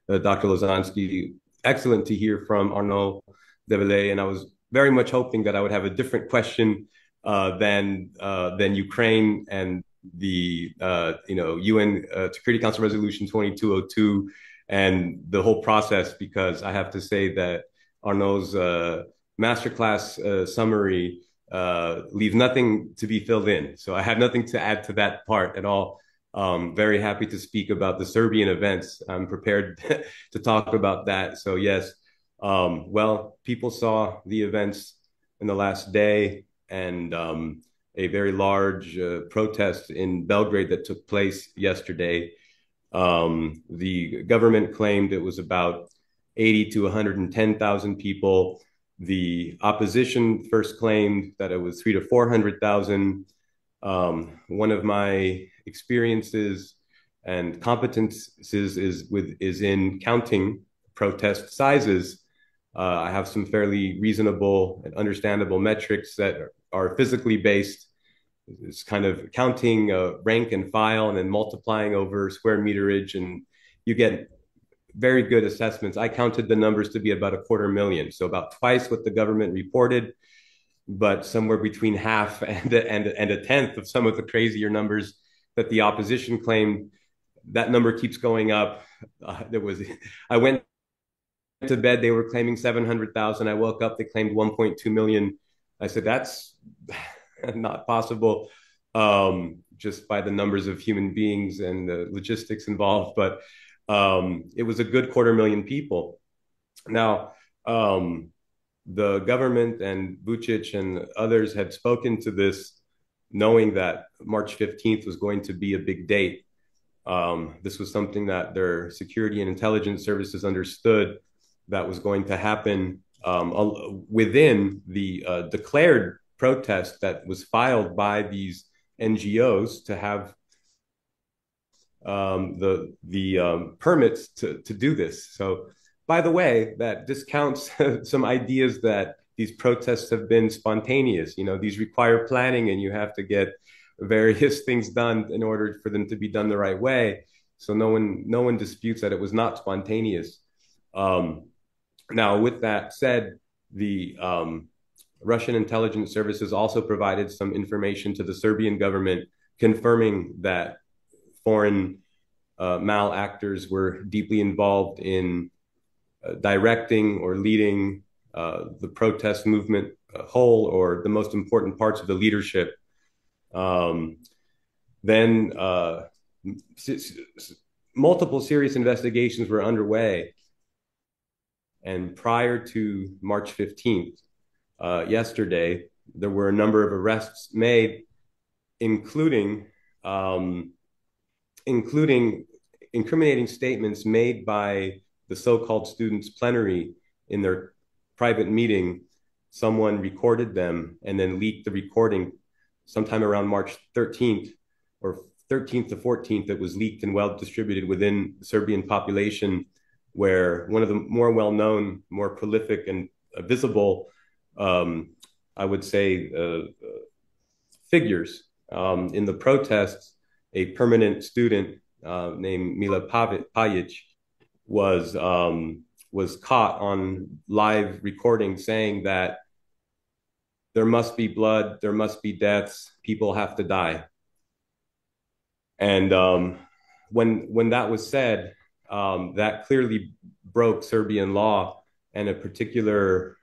Dr. Lozansky. Excellent to hear from Arnaud Develay. And I was very much hoping that I would have a different question than Ukraine and the UN Security Council Resolution 2202 and the whole process, because I have to say that Arnaud's masterclass summary leaves nothing to be filled in. So I have nothing to add to that part at all. Very happy to speak about the Serbian events. I'm prepared to talk about that. So yes, well, people saw the events in the last day and a very large protest in Belgrade that took place yesterday. The government claimed it was about 80 to 110,000 people. The opposition first claimed that it was 300 to 400,000. One of my experiences and competences is in counting protest sizes. I have some fairly reasonable and understandable metrics that are physically based. It's kind of counting rank and file and then multiplying over square meterage, and you get very good assessments. I counted the numbers to be about 250,000, so about twice what the government reported, but somewhere between half and a tenth of some of the crazier numbers that the opposition claimed. That number keeps going up. I went to bed, they were claiming 700,000. I woke up, they claimed 1.2 million. I said, that's not possible, just by the numbers of human beings and the logistics involved. But it was a good 250,000 people. Now, the government and Vučić and others had spoken to this, knowing that March 15th was going to be a big date. This was something that their security and intelligence services understood that was going to happen within the declared protest that was filed by these NGOs to have the permits to do this. So, by the way, that discounts some ideas that these protests have been spontaneous. You know, these require planning, and you have to get various things done in order for them to be done the right way. So no one disputes that it was not spontaneous. Now, with that said, the Russian intelligence services also provided some information to the Serbian government confirming that foreign malactors were deeply involved in directing or leading the protest movement whole, or the most important parts of the leadership. Then multiple serious investigations were underway. And prior to March 15th, yesterday, there were a number of arrests made, including incriminating statements made by the so-called students' plenary in their private meeting. Someone recorded them and then leaked the recording sometime around March 13th or 13th to 14th. It was leaked and well distributed within the Serbian population, where one of the more well-known, more prolific and visible, I would say, figures in the protests, a permanent student named Mila Pajic was caught on live recording saying that there must be blood, there must be deaths, people have to die. And when that was said, that clearly broke Serbian law, and a particular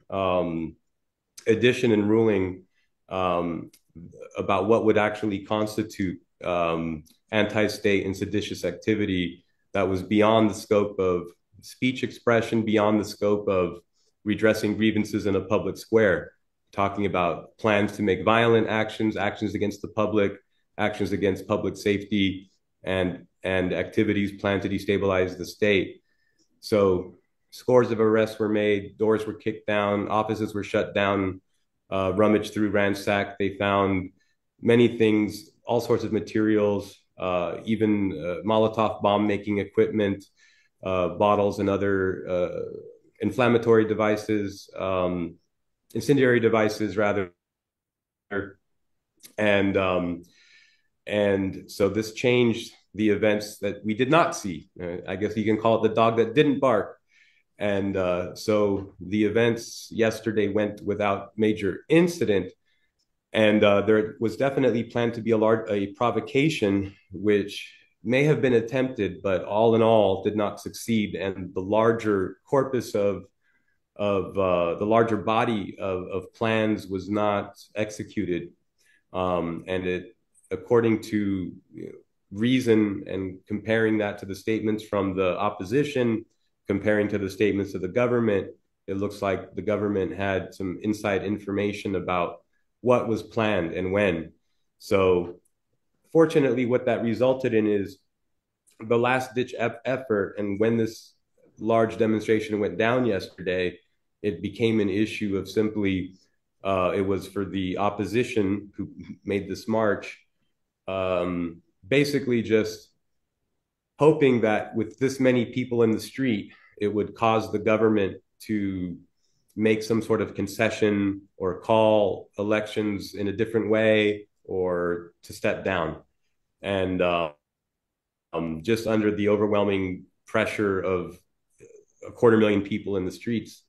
edition and ruling about what would actually constitute anti-state and seditious activity that was beyond the scope of speech expression, beyond the scope of redressing grievances in a public square, talking about plans to make violent actions, actions against the public, actions against public safety, and activities planned to destabilize the state. So scores of arrests were made, doors were kicked down, offices were shut down, rummaged through, ransacked. They found many things, all sorts of materials, even Molotov bomb-making equipment, bottles and other inflammatory devices, incendiary devices, rather. And so this changed the events that we did not see. I guess you can call it the dog that didn't bark. And so the events yesterday went without major incident. And there was definitely planned to be a provocation, which may have been attempted, but all in all did not succeed. And the larger corpus of the larger body of plans was not executed. And it, according to reason and comparing that to the statements from the opposition, comparing to the statements of the government, it looks like the government had some inside information about what was planned and when. So fortunately, what that resulted in is the last ditch effort. And when this large demonstration went down yesterday, it became an issue of simply, it was for the opposition who made this march, basically just hoping that with this many people in the street, it would cause the government to make some sort of concession or call elections in a different way or to step down. And just under the overwhelming pressure of 250,000 people in the streets.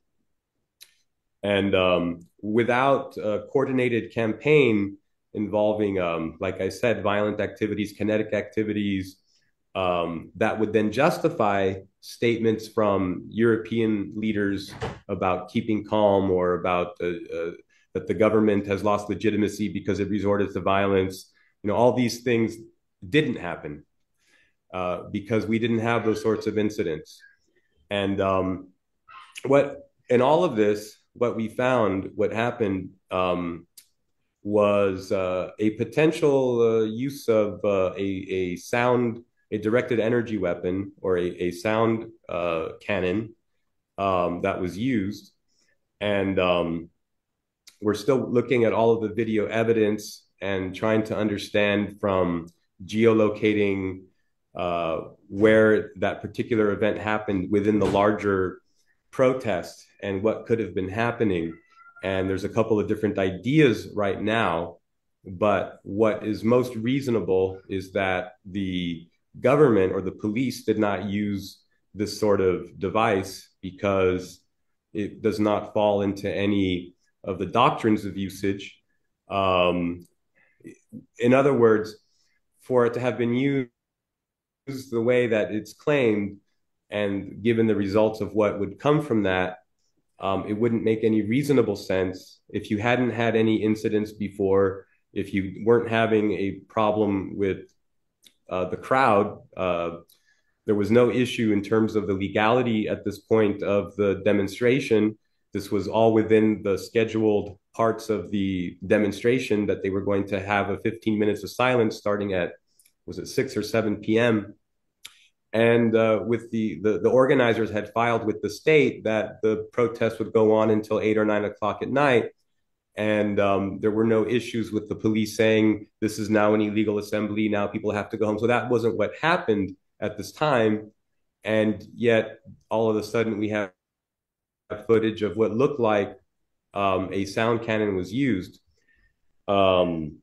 And without a coordinated campaign involving, like I said, violent activities, kinetic activities, that would then justify statements from European leaders about keeping calm or about that the government has lost legitimacy because it resorted to violence. You know, all these things didn't happen because we didn't have those sorts of incidents. And what in all of this, what we found, what happened was a potential use of a directed energy weapon or a sound cannon that was used. And we're still looking at all of the video evidence and trying to understand from geolocating where that particular event happened within the larger protest and what could have been happening. And there's a couple of different ideas right now, but what is most reasonable is that the government or the police did not use this sort of device because it does not fall into any of the doctrines of usage. In other words, for it to have been used the way that it's claimed, and given the results of what would come from that, it wouldn't make any reasonable sense if you hadn't had any incidents before, if you weren't having a problem with the crowd. There was no issue in terms of the legality at this point of the demonstration. This was all within the scheduled parts of the demonstration that they were going to have a 15 minutes of silence starting at, was it 6 or 7 p.m.? And with the organizers had filed with the state that the protest would go on until 8 or 9 o'clock at night. And there were no issues with the police saying this is now an illegal assembly, now people have to go home. So that wasn't what happened at this time. And yet all of a sudden we have footage of what looked like a sound cannon was used. And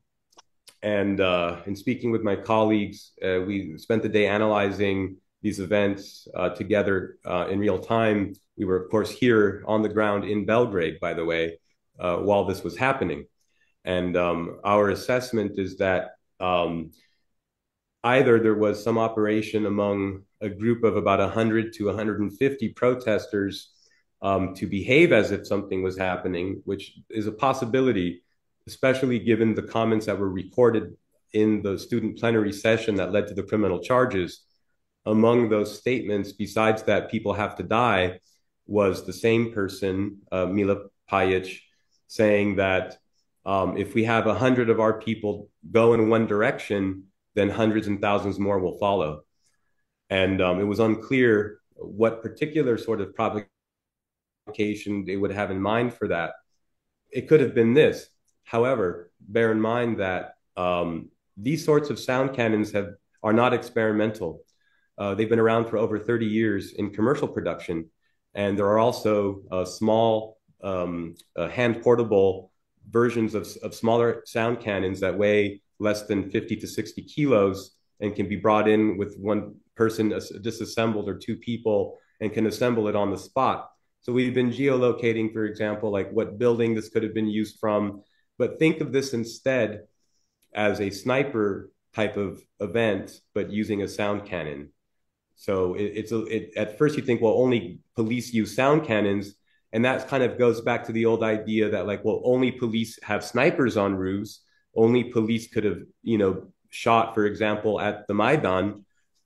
in speaking with my colleagues, we spent the day analyzing these events together in real time. We were, of course, here on the ground in Belgrade, by the way, while this was happening. And our assessment is that either there was some operation among a group of about 100 to 150 protesters to behave as if something was happening, which is a possibility, especially given the comments that were recorded in the student plenary session that led to the criminal charges. Among those statements, besides that people have to die, was the same person, Mila Pajic, saying that if we have 100 of our people go in one direction, then hundreds and thousands more will follow. And it was unclear what particular sort of provocation they would have in mind for that. It could have been this. However, bear in mind that these sorts of sound cannons have are not experimental. They've been around for over 30 years in commercial production. And there are also small hand portable versions of smaller sound cannons that weigh less than 50 to 60 kilos and can be brought in with one person disassembled or two people and can assemble it on the spot. So we've been geolocating, for example, like what building this could have been used from. But think of this instead as a sniper type of event, but using a sound cannon. So at first you think, well, only police use sound cannons. And that kind of goes back to the old idea that like, well, only police have snipers on roofs. Only police could have, shot, for example, at the Maidan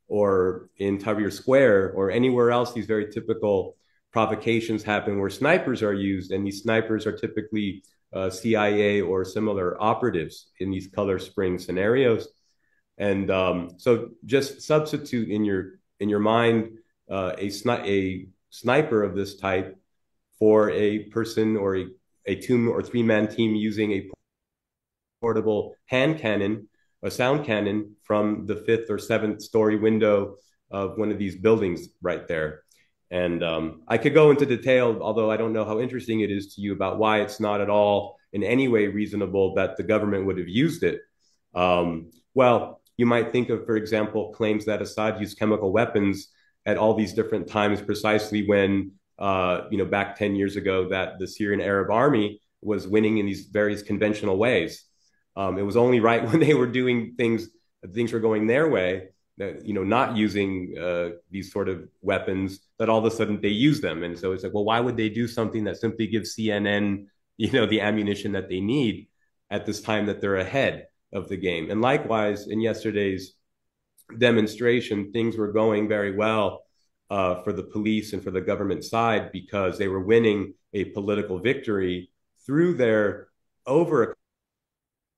or in Tahrir Square or anywhere else. These very typical provocations happen where snipers are used. And these snipers are typically CIA or similar operatives in these color spring scenarios. And so just substitute in your mind a sniper of this type for a person or a two or three man team using a portable hand cannon, a sound cannon from the fifth or seventh story window of one of these buildings right there. And I could go into detail, although I don't know how interesting it is to you, about why it's not at all in any way reasonable that the government would have used it. Well, you might think of, for example, claims that Assad used chemical weapons at all these different times, precisely when, back 10 years ago, that the Syrian Arab army was winning in these various conventional ways. It was only right when they were doing things were going their way, that, not using these sort of weapons, that all of a sudden they use them. And so it's like, well, why would they do something that simply gives CNN, the ammunition that they need at this time that they're ahead of the game? And likewise, in yesterday's demonstration, things were going very well for the police and for the government side because they were winning a political victory through their over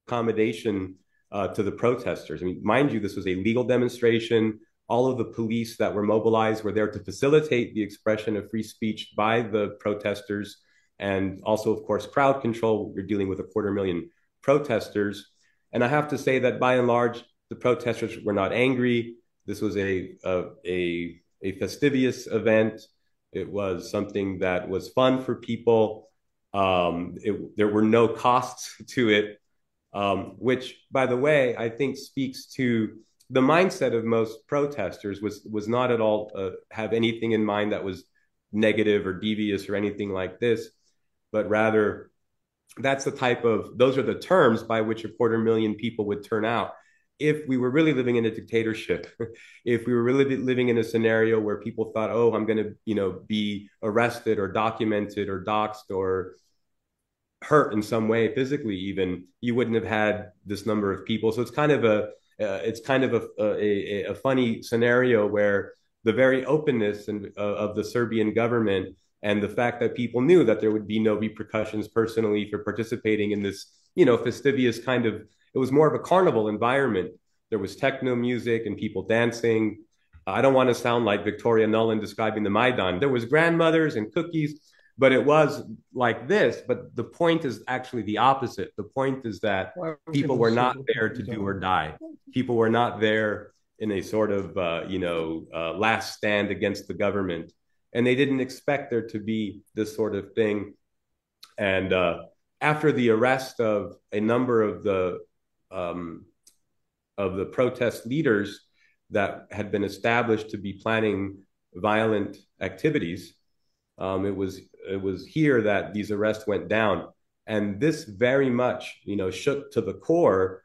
accommodation to the protesters. I mean, mind you, this was a legal demonstration. All of the police that were mobilized were there to facilitate the expression of free speech by the protesters. And also, of course, crowd control. We're dealing with 250,000 protesters. And I have to say that by and large, the protesters were not angry. This was a fastidious event. It was something that was fun for people. There were no costs to it. Which, by the way, I think speaks to the mindset of most protesters was not at all have anything in mind that was negative or devious or anything like this, but rather those are the terms by which 250,000 people would turn out. If we were really living in a dictatorship, if we were really living in a scenario where people thought, oh, I'm going to, be arrested or documented or doxxed or hurt in some way, physically even, you wouldn't have had this number of people. So it's kind of a funny scenario where the very openness of the Serbian government and the fact that people knew that there would be no repercussions personally for participating in this, fastidious kind of, it was more of a carnival environment. There was techno music and people dancing. I don't want to sound like Victoria Nuland describing the Maidan. There was grandmothers and cookies, but it was like this. But the point is actually the opposite. The point is that people were not there to do or die. People were not there in a sort of, last stand against the government. And they didn't expect there to be this sort of thing. And after the arrest of a number of the protest leaders that had been established to be planning violent activities, it was here that these arrests went down. And this very much, shook to the core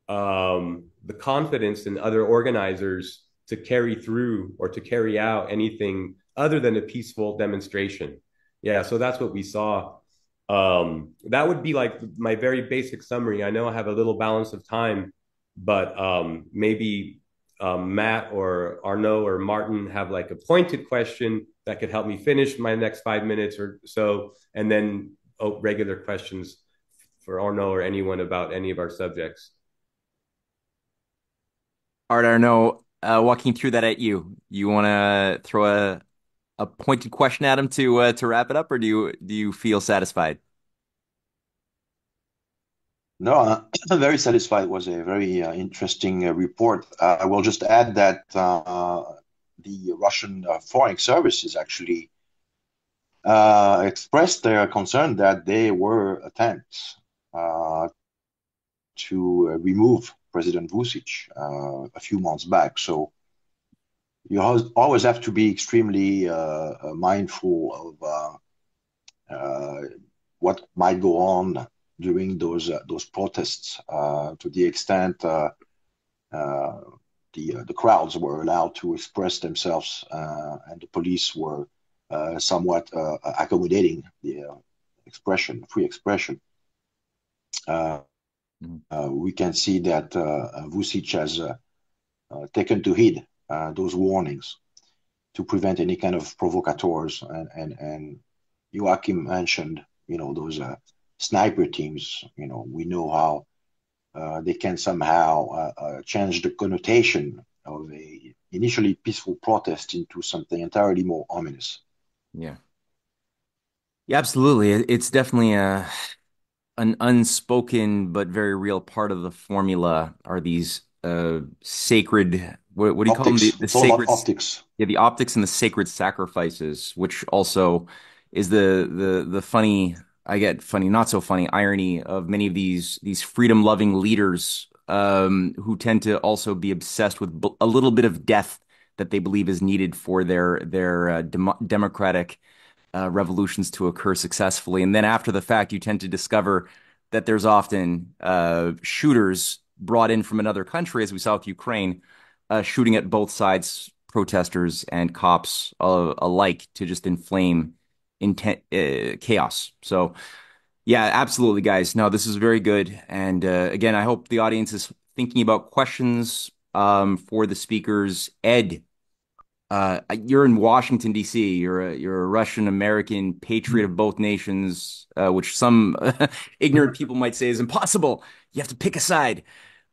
the confidence in other organizers to carry through or to carry out anything other than a peaceful demonstration. Yeah, so that's what we saw. That would be like my very basic summary. I know I have a little balance of time, but maybe Matt or Arnaud or Martin have like a pointed question that could help me finish my next 5 minutes or so, and then regular questions for Arnaud or anyone about any of our subjects. All right, Arnaud, Joaquin threw that at you. You want to throw a pointed question at him to wrap it up, or do you feel satisfied? No, I'm very satisfied. It was a very interesting report. I will just add that the Russian Foreign Service is actually expressed their concern that there were attempts uh, to remove President Vucic a few months back. So you always have to be extremely mindful of what might go on during those protests to the extent uh, the crowds were allowed to express themselves and the police were somewhat accommodating the free expression. We can see that Vucic has taken to heed those warnings to prevent any kind of provocateurs. And Joaquin mentioned, those sniper teams. We know how they can somehow change the connotation of a initially peaceful protest into something entirely more ominous. Yeah. Yeah, absolutely. It's definitely an unspoken but very real part of the formula are these sacred what do you call them? Optics. The It's all about sacred, optics. yeah, the optics and the sacred sacrifices, which also is the funny, I get funny, not so funny irony of many of these freedom loving leaders who tend to also be obsessed with a little bit of death that they believe is needed for their democratic revolutions to occur successfully. And then after the fact, you tend to discover that there's often shooters brought in from another country, as we saw with Ukraine, shooting at both sides, protesters and cops alike, to just inflame chaos. So, yeah, absolutely, guys. No, this is very good. And again, I hope the audience is thinking about questions for the speakers. Ed, you're in Washington, D.C. You're a Russian American patriot of both nations, which some ignorant people might say is impossible. You have to pick a side,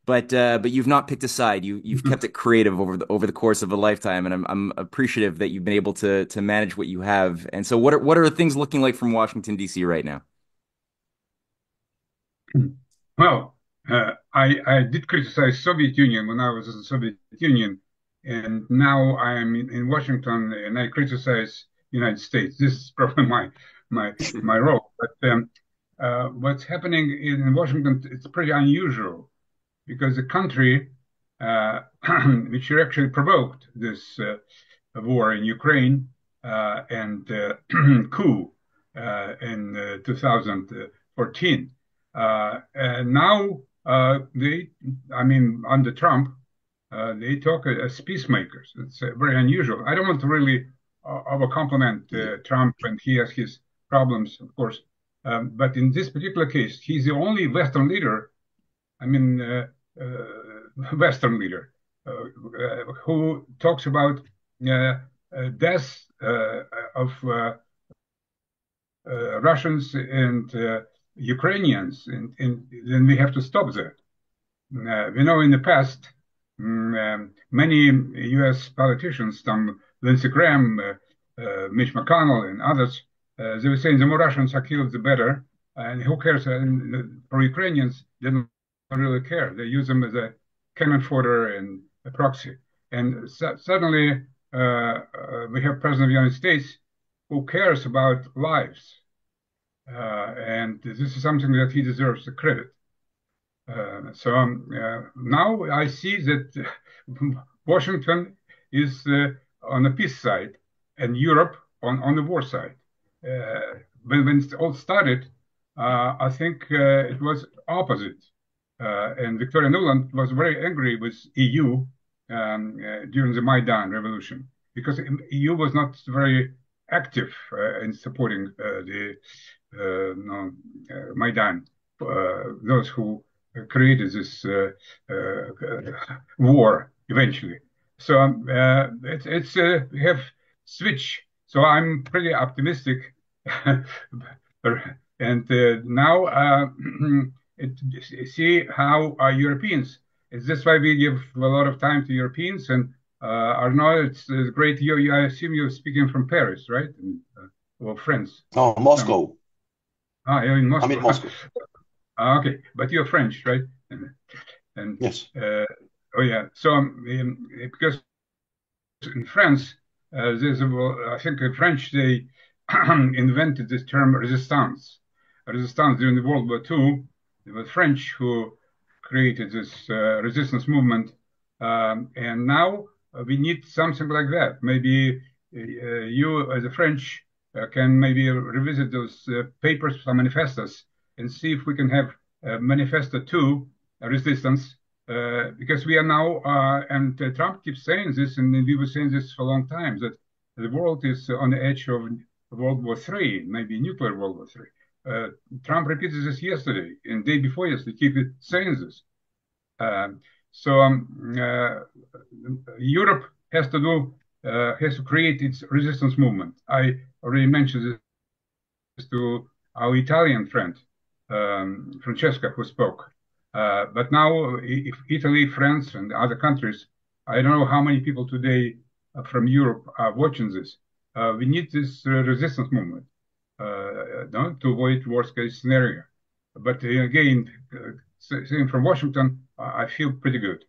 but you've not picked a side. You've kept it creative over the course of a lifetime, and I'm appreciative that you've been able to manage what you have. And so, what are things looking like from Washington, D.C. right now? Well, I did criticize Soviet Union when I was in the Soviet Union, and now I'm in Washington and I criticize United States. This is probably my role. But what's happening in Washington, it's pretty unusual because the country which actually provoked this war in Ukraine and coup in 2014. And now under Trump, they talk as peacemakers. It's very unusual. I don't want to really over compliment Trump, and he has his problems, of course. But in this particular case, he's the only Western leader, I mean, Western leader, who talks about death of Russians and Ukrainians, and then we have to stop that. We know in the past, many U.S. politicians, some Lindsey Graham, Mitch McConnell, and others, they were saying the more Russians are killed, the better. And who cares? And for Ukrainians, they don't really care. They use them as a cannon fodder and a proxy. And suddenly, we have President of the United States who cares about lives. And this is something that he deserves the credit. Now I see that Washington is on the peace side and Europe on the war side. When it all started, I think it was opposite. And Victoria Nuland was very angry with EU during the Maidan revolution because EU was not very active in supporting the Maidan, those who created this war eventually. So it's we have switch. So I'm pretty optimistic, and now see how Europeans. Is this why we give a lot of time to Europeans? And Arnaud, it's great. I assume you're speaking from Paris, right? Or France? Oh, Moscow. You're in I'm in Moscow. Moscow. Okay, but you're French, right? And Yes. oh yeah, so because in France, I think the French they invented this term resistance. Resistance during the World War II. It was French who created this resistance movement, and now we need something like that. Maybe you, as a French, can maybe revisit those papers, some manifestos, and see if we can have a manifesto to resistance because we are now, and Trump keeps saying this, and we were saying this for a long time, that the world is on the edge of World War III, maybe nuclear World War III. Trump repeated this yesterday, and the day before yesterday, he keep saying this. Um, so Europe has to create its resistance movement. I already mentioned this to our Italian friend, Francesca, who spoke. But now, if Italy, France, and other countries, I don't know how many people today from Europe are watching this. We need this resistance movement to avoid worst case scenario. But again, saying from Washington, I feel pretty good.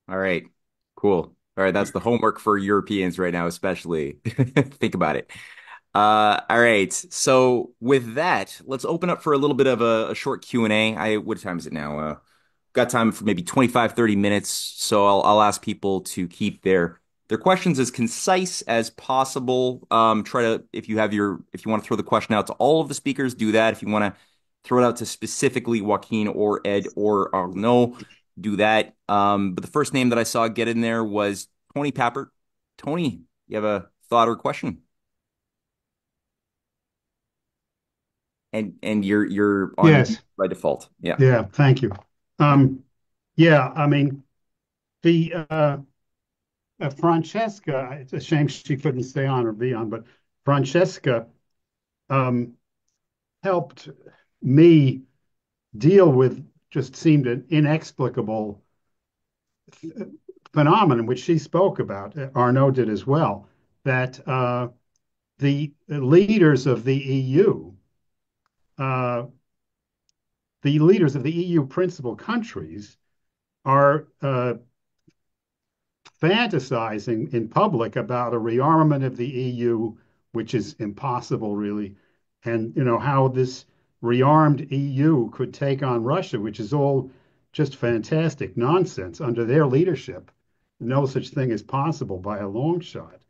All right. Cool. All right, that's the homework for Europeans right now, especially. Think about it. All right. So with that, let's open up for a little bit of a short Q&A. What time is it now? Got time for maybe 25, 30 minutes. So I'll ask people to keep their questions as concise as possible. Try to, if you want to throw the question out to all of the speakers, do that. If you want to throw it out to specifically Joaquin or Ed or Arnaud, do that. But the first name that I saw get in there was Tony Pappert. Tony, you have a thought or question? And you're on mute Yes. by default. Yeah. Yeah. Thank you. Yeah. I mean, the Francesca. It's a shame she couldn't stay on or be on, but Francesca um, helped me deal with just seemed an inexplicable phenomenon, which she spoke about. Arnaud did as well. That the leaders of uh, the leaders of the EU principal countries are fantasizing in public about a rearmament of the EU, which is impossible, really, and how this rearmed EU could take on Russia, which is all just fantastic nonsense under their leadership. No such thing is possible by a long shot.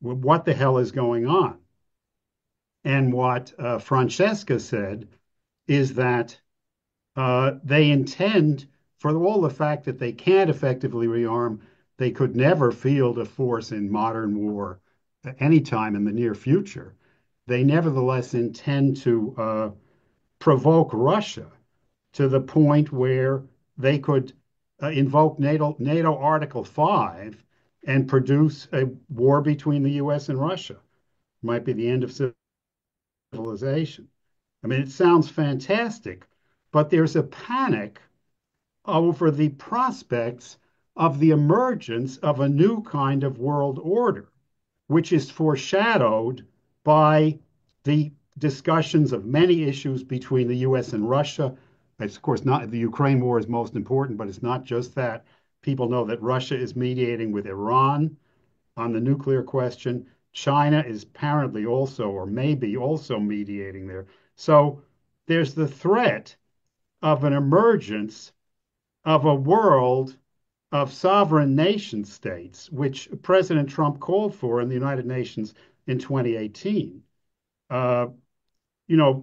What the hell is going on? And what Francesca said is that they intend, for all the fact that they can't effectively rearm, they could never field a force in modern war anytime in the near future. They nevertheless intend to provoke Russia to the point where they could invoke NATO Article 5 and produce a war between the US and Russia. It might be the end of civilization. I mean, it sounds fantastic, but there's a panic over the prospects of the emergence of a new kind of world order, which is foreshadowed by the discussions of many issues between the US and Russia. It's, of course, not the Ukraine war is most important, but it's not just that. People know that Russia is mediating with Iran on the nuclear question. China is apparently also, or maybe also mediating there. So there's the threat of an emergence of a world of sovereign nation states, which President Trump called for in the United Nations in 2018, uh,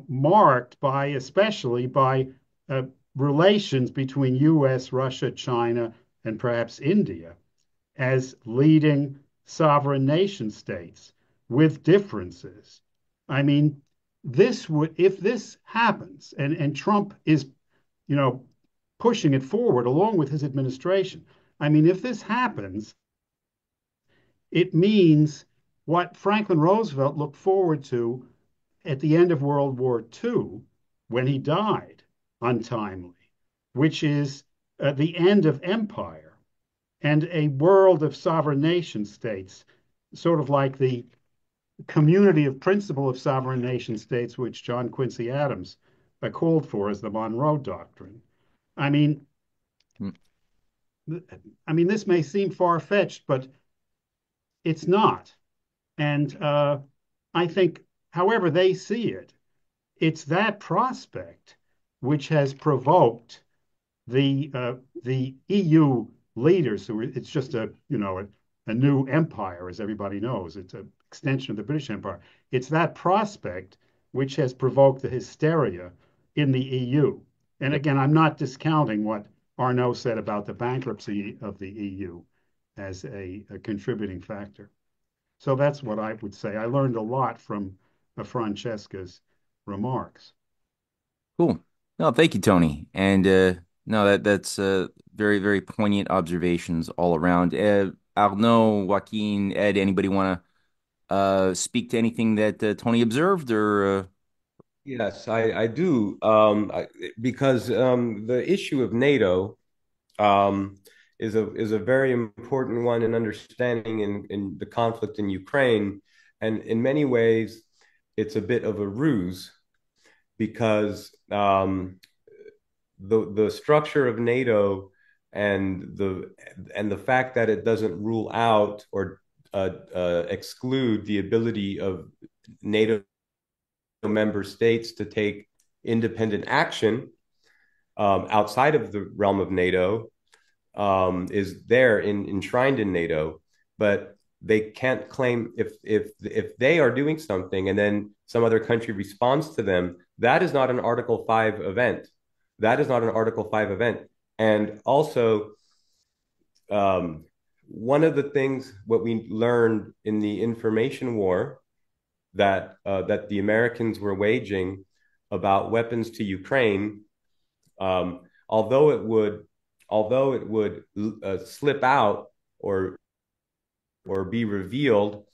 marked by, especially by relations between US, Russia, China, and perhaps India as leading sovereign nation states with differences. I mean, if this happens, and Trump is, you know, pushing it forward along with his administration. I mean, if this happens, it means what Franklin Roosevelt looked forward to at the end of World War II when he died untimely, which is the end of empire and a world of sovereign nation states, sort of like the community of principle of sovereign nation states, which John Quincy Adams called for as the Monroe Doctrine. I mean, Hmm. this may seem far-fetched, but it's not. And I think, however they see it, it's that prospect which has provoked the EU leaders who it's just a new empire, as everybody knows. It's an extension of the British Empire. It's that prospect which has provoked the hysteria in the EU. And Yep. again, I'm not discounting what Arnaud said about the bankruptcy of the EU as a contributing factor. So that's what I would say. I learned a lot from Francesca's remarks. Cool. No, thank you, Tony. And no, that's very, very poignant observations all around. Arnaud, Joaquin, Ed, anybody want to speak to anything that Tony observed or Yes, I do. Because the issue of NATO um, is a very important one in understanding in the conflict in Ukraine, and in many ways, it's a bit of a ruse because the structure of NATO and the fact that it doesn't rule out or exclude the ability of NATO member states to take independent action outside of the realm of NATO is there enshrined in NATO, but they can't claim if they are doing something and then some other country responds to them, that is not an Article 5 event. That is not an Article 5 event. And also, one of the things what we learned in the information war that the Americans were waging about weapons to Ukraine, um, although it would slip out or be revealed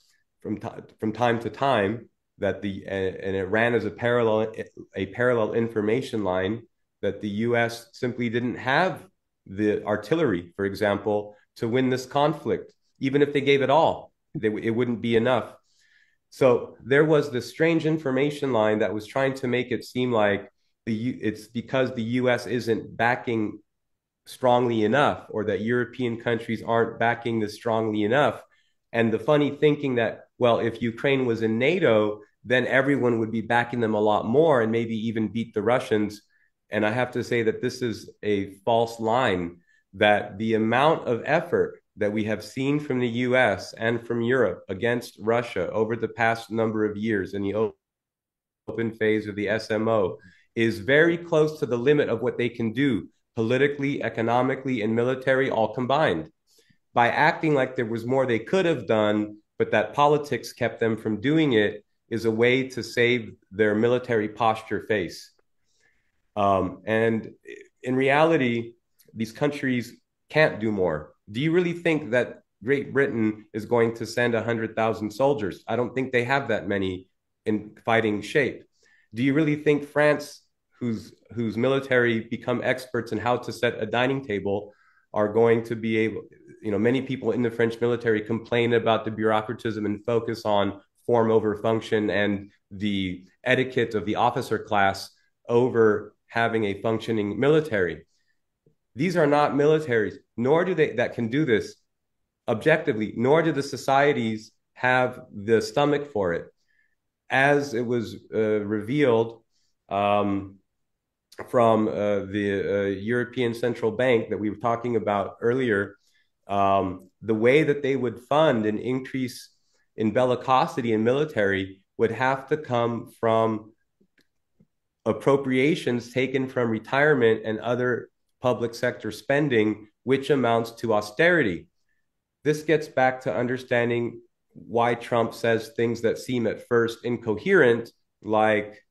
from time to time that and it ran as a parallel information line that the U.S. simply didn't have the artillery, for example, to win this conflict. Even if they gave it all, it wouldn't be enough. So there was this strange information line that was trying to make it seem like it's because the U.S. isn't backing strongly enough, or that European countries aren't backing this strongly enough. And the funny thinking that, well, if Ukraine was in NATO, then everyone would be backing them a lot more and maybe even beat the Russians. And I have to say that this is a false line, that the amount of effort that we have seen from the US and from Europe against Russia over the past number of years in the open phase of the SMO is very close to the limit of what they can do politically, economically, and military all combined. By acting like there was more they could have done, but that politics kept them from doing it, is a way to save their military posture face. And in reality, these countries can't do more. Do you really think that Great Britain is going to send 100,000 soldiers? I don't think they have that many in fighting shape. Do you really think France, whose military become experts in how to set a dining table, are going to be able, many people in the French military complain about the bureaucratism and focus on form over function and the etiquette of the officer class over having a functioning military. These are not militaries, nor do they that can do this objectively, nor do the societies have the stomach for it. As it was revealed from the European Central Bank that we were talking about earlier, the way that they would fund an increase in bellicosity in military would have to come from appropriations taken from retirement and other public sector spending, which amounts to austerity. This gets back to understanding why Trump says things that seem at first incoherent, like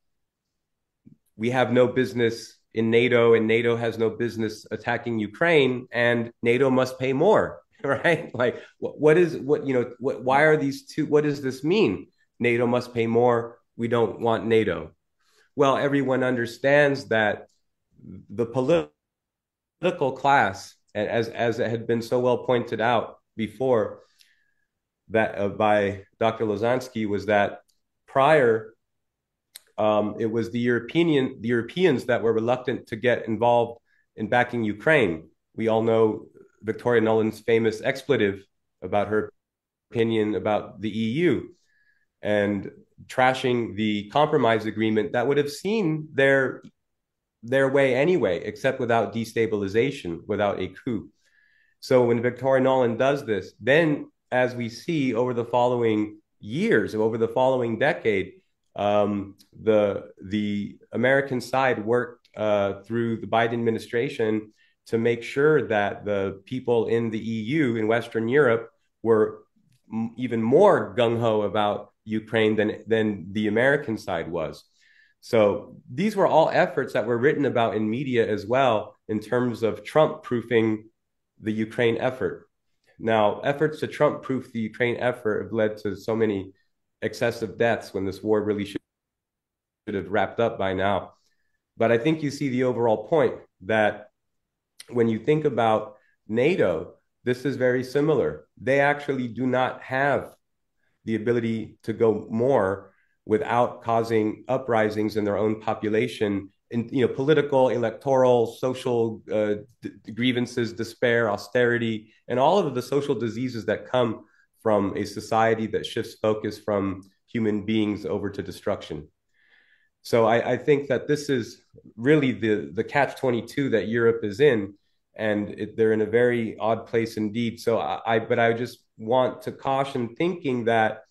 we have no business in NATO and NATO has no business attacking Ukraine and NATO must pay more, right? Like why are these two, what does this mean? NATO must pay more. We don't want NATO. Well, everyone understands that the political class, as it had been so well pointed out before that by Dr. Lozansky, was that prior it was the Europeans that were reluctant to get involved in backing Ukraine. We all know Victoria Nuland's famous expletive about her opinion about the EU and trashing the compromise agreement that would have seen their way anyway, except without destabilization, without a coup. So when Victoria Nuland does this, then as we see over the following years, over the following decade, the American side worked through the Biden administration to make sure that the people in the EU, in Western Europe, were even more gung-ho about Ukraine than the American side was. So these were all efforts that were written about in media as well in terms of Trump-proofing the Ukraine effort. Now, efforts to Trump-proof the Ukraine effort have led to so many excessive deaths when this war really should have wrapped up by now. But I think you see the overall point that when you think about NATO, this is very similar. They actually do not have the ability to go more without causing uprisings in their own population, in political, electoral, social grievances, despair, austerity, and all of the social diseases that come from a society that shifts focus from human beings over to destruction. So I think that this is really the catch-22 that Europe is in, and they're in a very odd place indeed. So but I just want to caution thinking that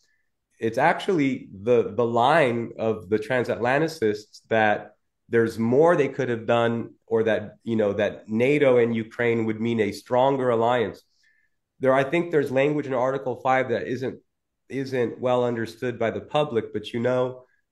it's actually the line of the transatlanticists that there's more they could have done, or that that NATO and Ukraine would mean a stronger alliance. I think there's language in Article 5 that isn't well understood by the public, but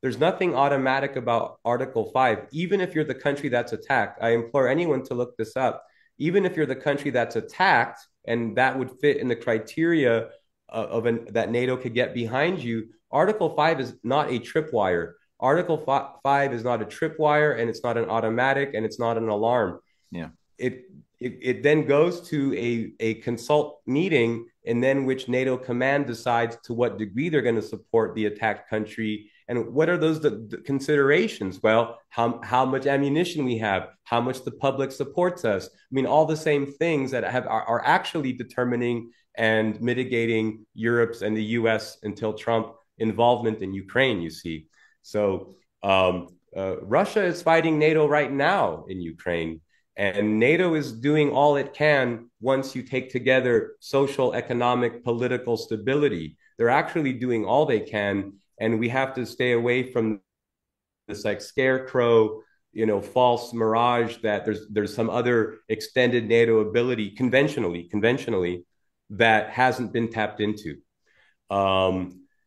there's nothing automatic about Article 5. Even if you're the country that's attacked, I implore anyone to look this up. Even if you're the country that's attacked, and that would fit in the criteria that NATO could get behind you, Article 5 is not a tripwire. Article 5 is not a tripwire, and it's not an automatic, and it's not an alarm. Yeah. It then goes to a consult meeting, and then which NATO command decides to what degree they're going to support the attacked country. And what are those the considerations? Well, how much ammunition we have, how much the public supports us. I mean, all the same things that are actually determining and mitigating Europe's and the US until Trump involvement in Ukraine, you see. So Russia is fighting NATO right now in Ukraine. And NATO is doing all it can once you take together social, economic, political stability. They're actually doing all they can. And we have to stay away from this like scarecrow, false mirage that there's some other extended NATO ability conventionally that hasn't been tapped into.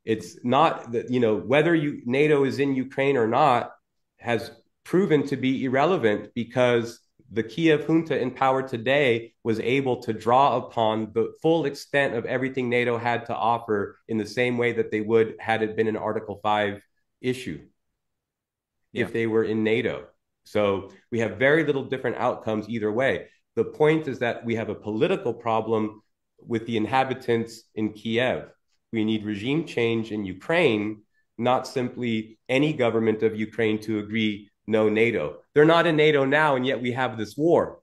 It's not that, whether NATO is in Ukraine or not has proven to be irrelevant, because the Kiev junta in power today was able to draw upon the full extent of everything NATO had to offer in the same way that they would had it been an Article 5 issue if they were in NATO. So we have very little different outcomes either way. The point is that we have a political problem with the inhabitants in Kiev. We need regime change in Ukraine, not simply any government of Ukraine to agree no NATO. They're not in NATO now, and yet we have this war.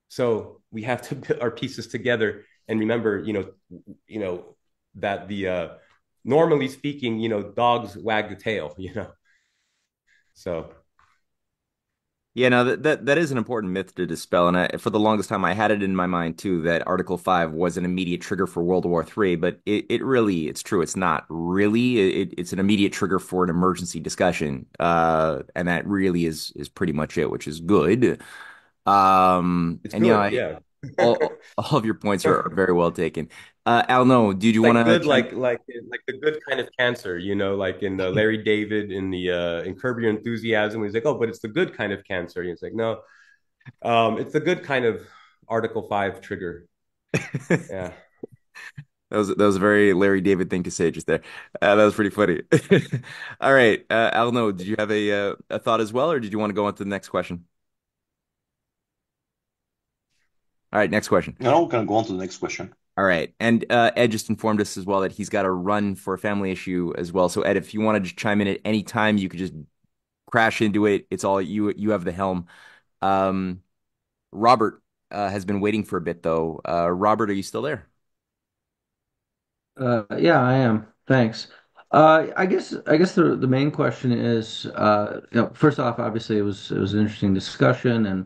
So we have to put our pieces together and remember, that normally speaking, dogs wag the tail, So. Yeah, no, that is an important myth to dispel, and for the longest time I had it in my mind too that Article 5 was an immediate trigger for World War III, but it's true, it's not really. It's an immediate trigger for an emergency discussion, and that really is pretty much it, which is good. It's and good, yeah. all of your points are very well taken. Al, no, did you want to like the good kind of cancer, like in Larry David in Curb Your Enthusiasm, he's like, oh, but it's the good kind of cancer. He's like, no, it's the good kind of Article 5 trigger. Yeah. That was a very Larry David thing to say just there. That was pretty funny. All right, Al, no, did you have a thought as well, or did you want to go on to the next question? All right, next question. No, we can go on to the next question. All right. And Ed just informed us as well that he's got to run for a family issue as well. So Ed, if you want to just chime in at any time, you could just crash into it. It's all you. You have the helm. Um, Robert has been waiting for a bit though. Robert, are you still there? Yeah, I am. Thanks. I guess the main question is, first off, obviously it was an interesting discussion, and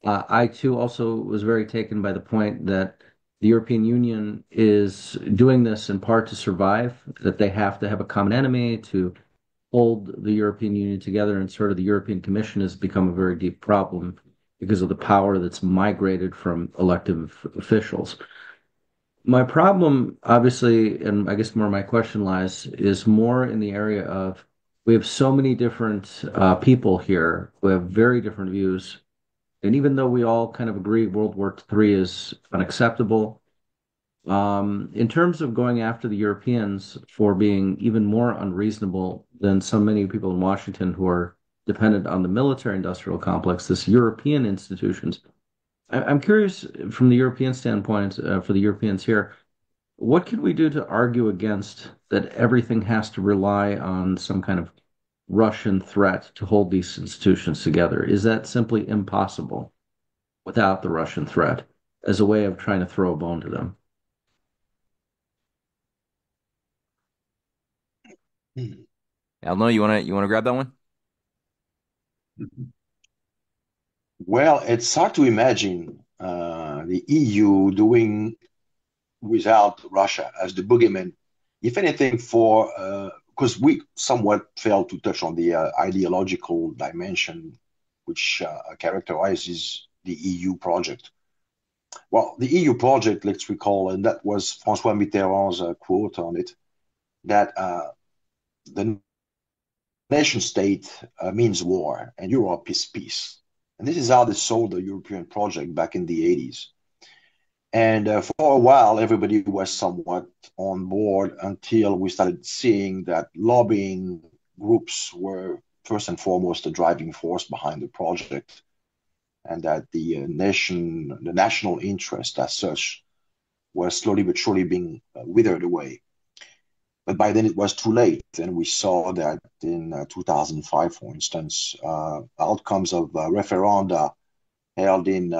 I too also was very taken by the point that the European Union is doing this in part to survive, that they have to have a common enemy to hold the European Union together, and sort of the European Commission has become a very deep problem because of the power that's migrated from elected officials. My problem, obviously, and I guess more my question lies, is more in the area of we have so many different people here who have very different views. And even though we all kind of agree World War III is unacceptable, in terms of going after the Europeans for being even more unreasonable than so many people in Washington who are dependent on the military industrial complex, this European institutions, I'm curious from the European standpoint, for the Europeans here, what can we do to argue against that everything has to rely on some kind of Russian threat to hold these institutions together? Is that simply impossible without the Russian threat as a way of trying to throw a bone to them? I don't know. You wanna grab that one? Well, it's hard to imagine the EU doing without Russia as the boogeyman. If anything, for because we somewhat failed to touch on the ideological dimension which characterizes the EU project. Well, the EU project, let's recall, and that was François Mitterrand's quote on it, that the nation state means war and Europe is peace. And this is how they sold the European project back in the 80s. And for a while, everybody was somewhat on board until we started seeing that lobbying groups were first and foremost the driving force behind the project, and that the national interest as such, was slowly but surely being withered away. But by then it was too late, and we saw that in 2005, for instance, outcomes of referenda held in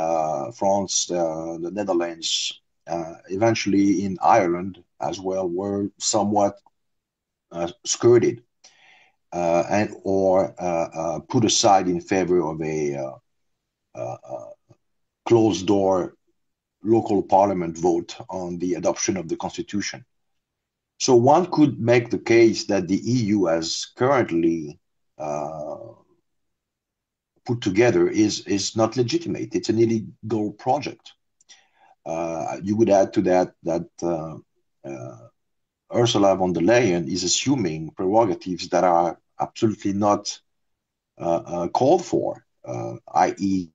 France, the Netherlands, eventually in Ireland as well, were somewhat skirted and or put aside in favor of a closed door local parliament vote on the adoption of the constitution. So one could make the case that the EU has currently put together is not legitimate. It's an illegal project. You would add to that that Ursula von der Leyen is assuming prerogatives that are absolutely not called for, i.e.,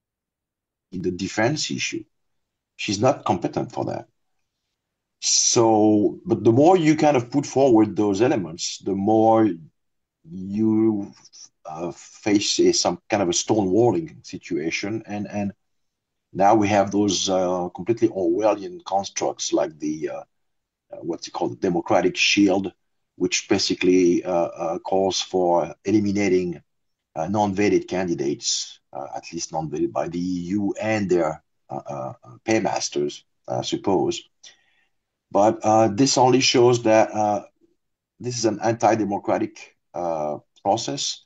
the defense issue. She's not competent for that. So, but the more you kind of put forward those elements, the more you face some kind of a stonewalling situation, and now we have those completely Orwellian constructs like the what's it called, the democratic shield, which basically calls for eliminating non-vetted candidates, at least non-vetted by the EU and their paymasters, I suppose. But this only shows that this is an anti-democratic process,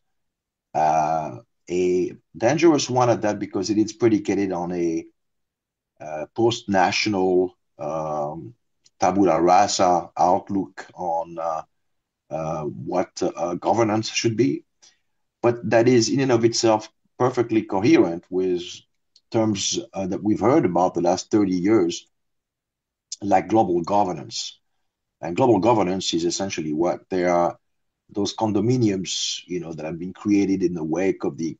a dangerous one at that, because it is predicated on a post-national tabula rasa outlook on what governance should be. But that is in and of itself perfectly coherent with terms that we've heard about the last 30 years, like global governance. And global governance is essentially what? There are those condominiums, that have been created in the wake of the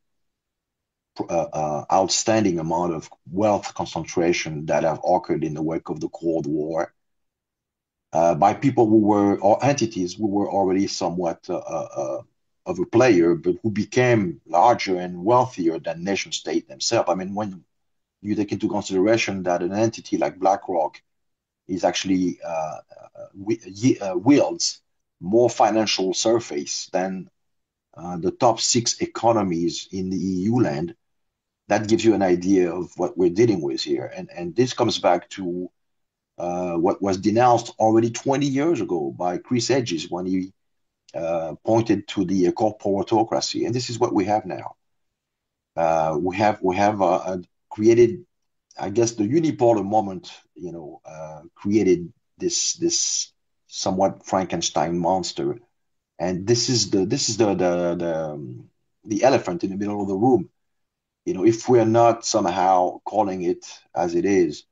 outstanding amount of wealth concentration that have occurred in the wake of the Cold War, by people who were, or entities who were already somewhat of a player, but who became larger and wealthier than nation state themselves. I mean, when you take into consideration that an entity like BlackRock is actually wields more financial surface than the top 6 economies in the EU land, that gives you an idea of what we're dealing with here. And this comes back to what was denounced already 20 years ago by Chris Hedges when he pointed to the corporatocracy. And this is what we have now. We have created, I guess, the unipolar moment, created this somewhat Frankenstein monster. And this is the elephant in the middle of the room. If we're not somehow calling it as it is,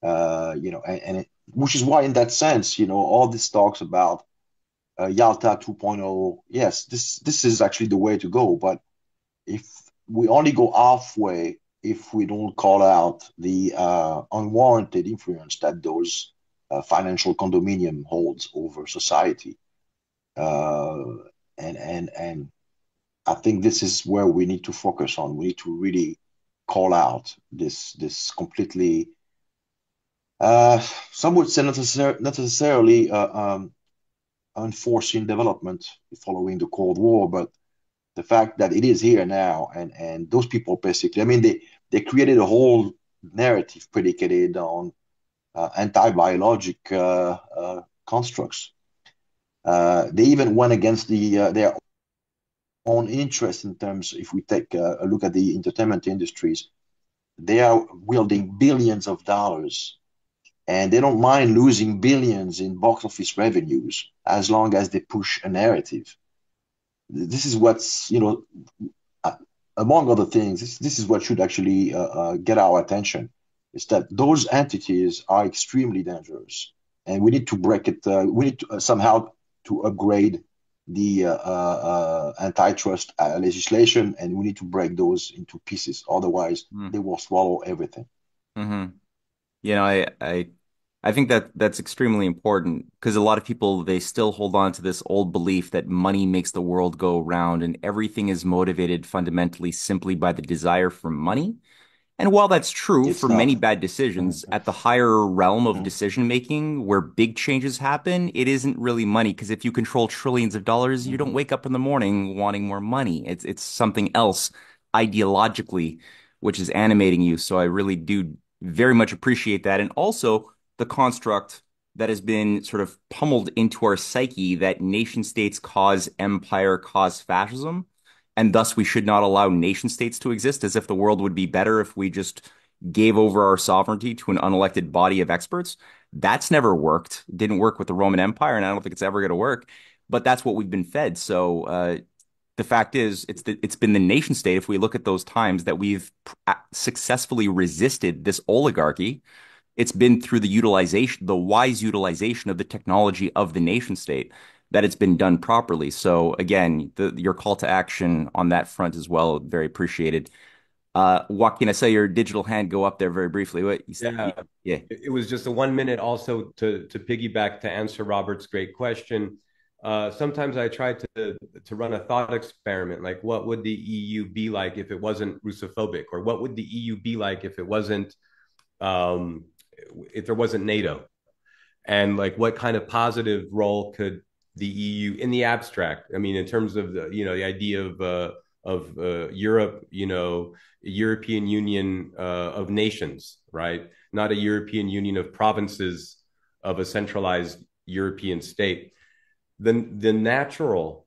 which is why, in that sense, all this talks about Yalta 2.0. Yes, this is actually the way to go. But if we only go halfway, if we don't call out the unwarranted influence that those financial condominium holds over society, and I think this is where we need to focus on. We need to really call out this completely, some would say not necessarily unforeseen development following the Cold War, but the fact that it is here now, and those people basically, I mean, they created a whole narrative predicated on anti-biologic constructs. They even went against their own interest in terms, if we take a look at the entertainment industries, they are wielding billions of dollars, and they don't mind losing billions in box office revenues as long as they push a narrative. This is what's, among other things, this is what should actually get our attention, is that those entities are extremely dangerous, and we need to break it. We need to, somehow to upgrade the antitrust legislation, and we need to break those into pieces. Otherwise, they will swallow everything. Mm-hmm. I think that that's extremely important because a lot of people, they still hold on to this old belief that money makes the world go round and everything is motivated fundamentally simply by the desire for money. And while that's true It's for many not. bad decisions, at the higher realm of decision making where big changes happen, it isn't really money. Because if you control trillions of dollars, you don't wake up in the morning wanting more money. It's something else ideologically, which is animating you. So I really do very much appreciate that. And also the construct that has been sort of pummeled into our psyche that nation states cause empire, cause fascism, and thus we should not allow nation states to exist, as if the world would be better if we just gave over our sovereignty to an unelected body of experts. That's never worked. It didn't work with the Roman Empire, and I don't think it's ever going to work. But that's what we've been fed. So the fact is, it's been the nation state. If we look at those times that we've successfully resisted this oligarchy, it's been through the wise utilization of the technology of the nation state that it's been done properly. So again, your call to action on that front as well, very appreciated. Joaquin, I saw your digital hand go up there very briefly. Yeah, Yeah. it was just a 1 minute also to piggyback to answer Robert's great question. Sometimes I try to run a thought experiment, like what would the EU be like if it wasn't Russophobic, or what would the EU be like if it wasn't if there wasn't NATO, and like what kind of positive role could the EU in the abstract? I mean, in terms of the idea of Europe, European Union of nations, right? Not a European Union of provinces of a centralized European state. The natural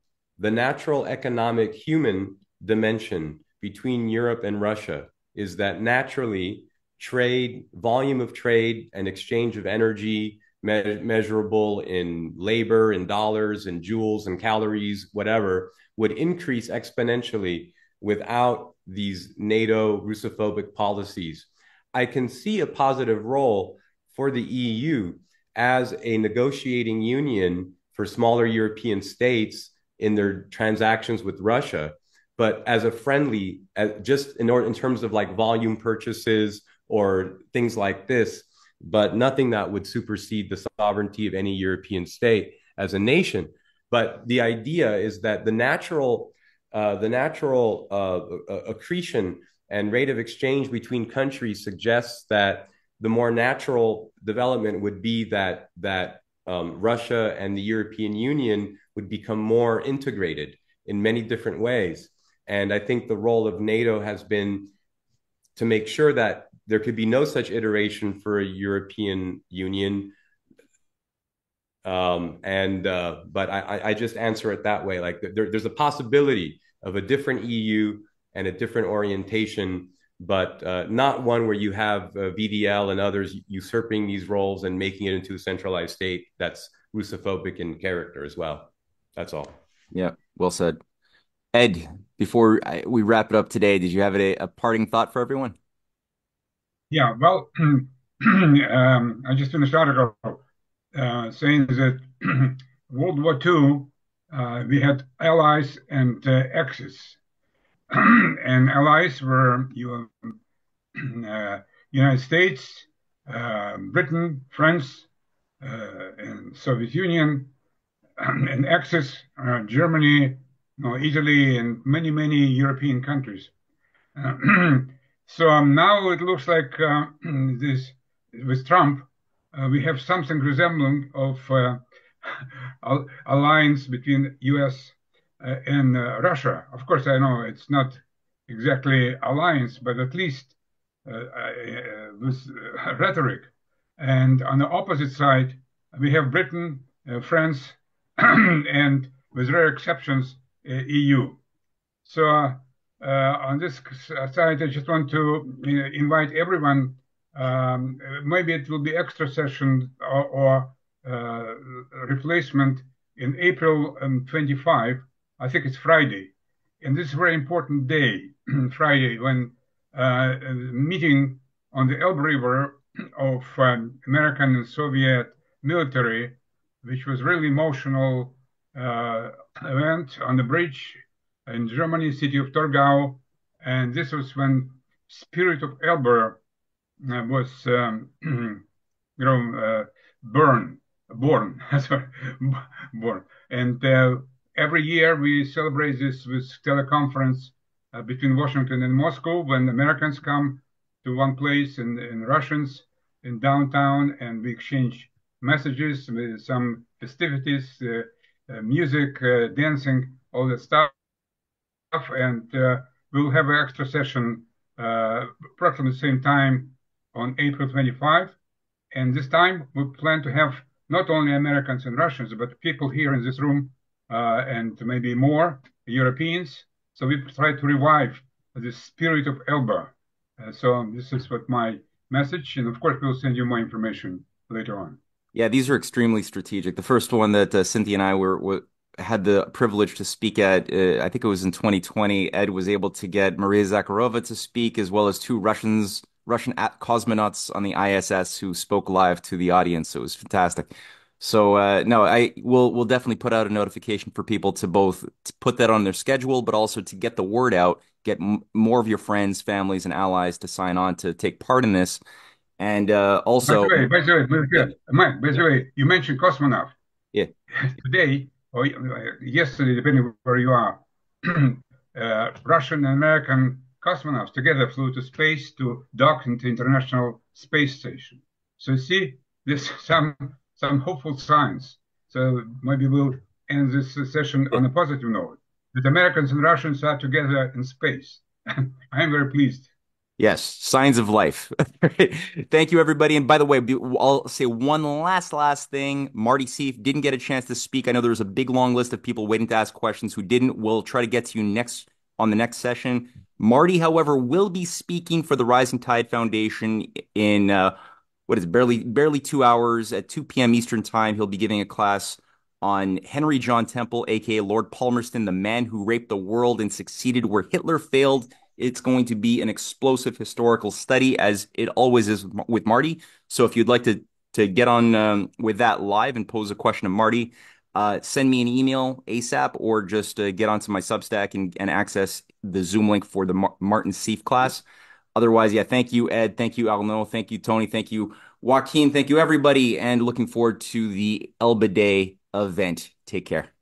economic human dimension between Europe and Russia is that naturally trade, volume of trade and exchange of energy, measurable in labor, in dollars, in joules, and calories, whatever, would increase exponentially without these NATO Russophobic policies. I can see a positive role for the EU as a negotiating union for smaller European states in their transactions with Russia, but as a friendly, just in terms of like volume purchases or things like this, but nothing that would supersede the sovereignty of any European state as a nation. But the idea is that the natural accretion and rate of exchange between countries suggests that the more natural development would be that Russia and the European Union would become more integrated in many different ways. And I think the role of NATO has been to make sure that there could be no such iteration for a European Union. But I just answer it that way. Like there's a possibility of a different EU and a different orientation, but not one where you have VDL and others usurping these roles and making it into a centralized state that's Russophobic in character as well. That's all. Yeah, well said. Ed, before we wrap it up today, did you have a parting thought for everyone? Yeah, well, I just finished an article saying that World War II, we had allies and Axis. And allies were United States, Britain, France, and Soviet Union, and Axis, Germany, Italy, and many, many European countries. So now it looks like this with Trump, we have something resembling of alliance between U.S. And Russia. Of course, I know it's not exactly alliance, but at least with rhetoric. And on the opposite side, we have Britain, France, and with rare exceptions, EU. So on this side, I just want to invite everyone. Maybe it will be extra session or replacement in April 25. I think it's Friday. And this is a very important day, Friday, when meeting on the Elbe River of American and Soviet military, which was really emotional event on the bridge in Germany, city of Torgau. And this was when spirit of Elbe was born. And every year we celebrate this with teleconference between Washington and Moscow when Americans come to one place and Russians in downtown, and we exchange messages with some festivities, music, dancing, all that stuff. And we'll have an extra session approximately the same time on April 25. And this time we plan to have not only Americans and Russians, but people here in this room and maybe more Europeans. So we try to revive the spirit of Elba. So this is what my message. And of course, we'll send you more information later on. Yeah, these are extremely strategic. The first one that Cynthia and I had the privilege to speak at, I think it was in 2020. Ed was able to get Maria Zakharova to speak, as well as two Russian cosmonauts on the ISS who spoke live to the audience. It was fantastic. So no, we'll definitely put out a notification for people to both to put that on their schedule, but also to get the word out, get more of your friends, families, and allies to sign on to take part in this. And also, by the way, you mentioned cosmonaut. Yeah. Today or yesterday, depending where you are, Russian and American cosmonauts together flew to space to dock into International Space Station. So see, there's some hopeful signs. So maybe we'll end this session on a positive note. That Americans and Russians are together in space. I'm very pleased. Yes, signs of life. Thank you, everybody. And by the way, I'll say one last thing. Marty Seif didn't get a chance to speak. I know there was a big long list of people waiting to ask questions who didn't. We'll try to get to you on the next session. Marty, however, will be speaking for the Rising Tide Foundation in what is it, barely 2 hours at 2 p.m. Eastern Time. He'll be giving a class on Henry John Temple, aka Lord Palmerston, the man who raped the world and succeeded where Hitler failed. It's going to be an explosive historical study, as it always is with Marty. So if you'd like to get on with that live and pose a question to Marty, send me an email ASAP, or just get onto my Substack and access the Zoom link for the Martin Seif class. Otherwise, yeah, thank you, Ed. Thank you, Arnaud. Thank you, Tony. Thank you, Joaquin. Thank you, everybody. And looking forward to the Elba Day event. Take care.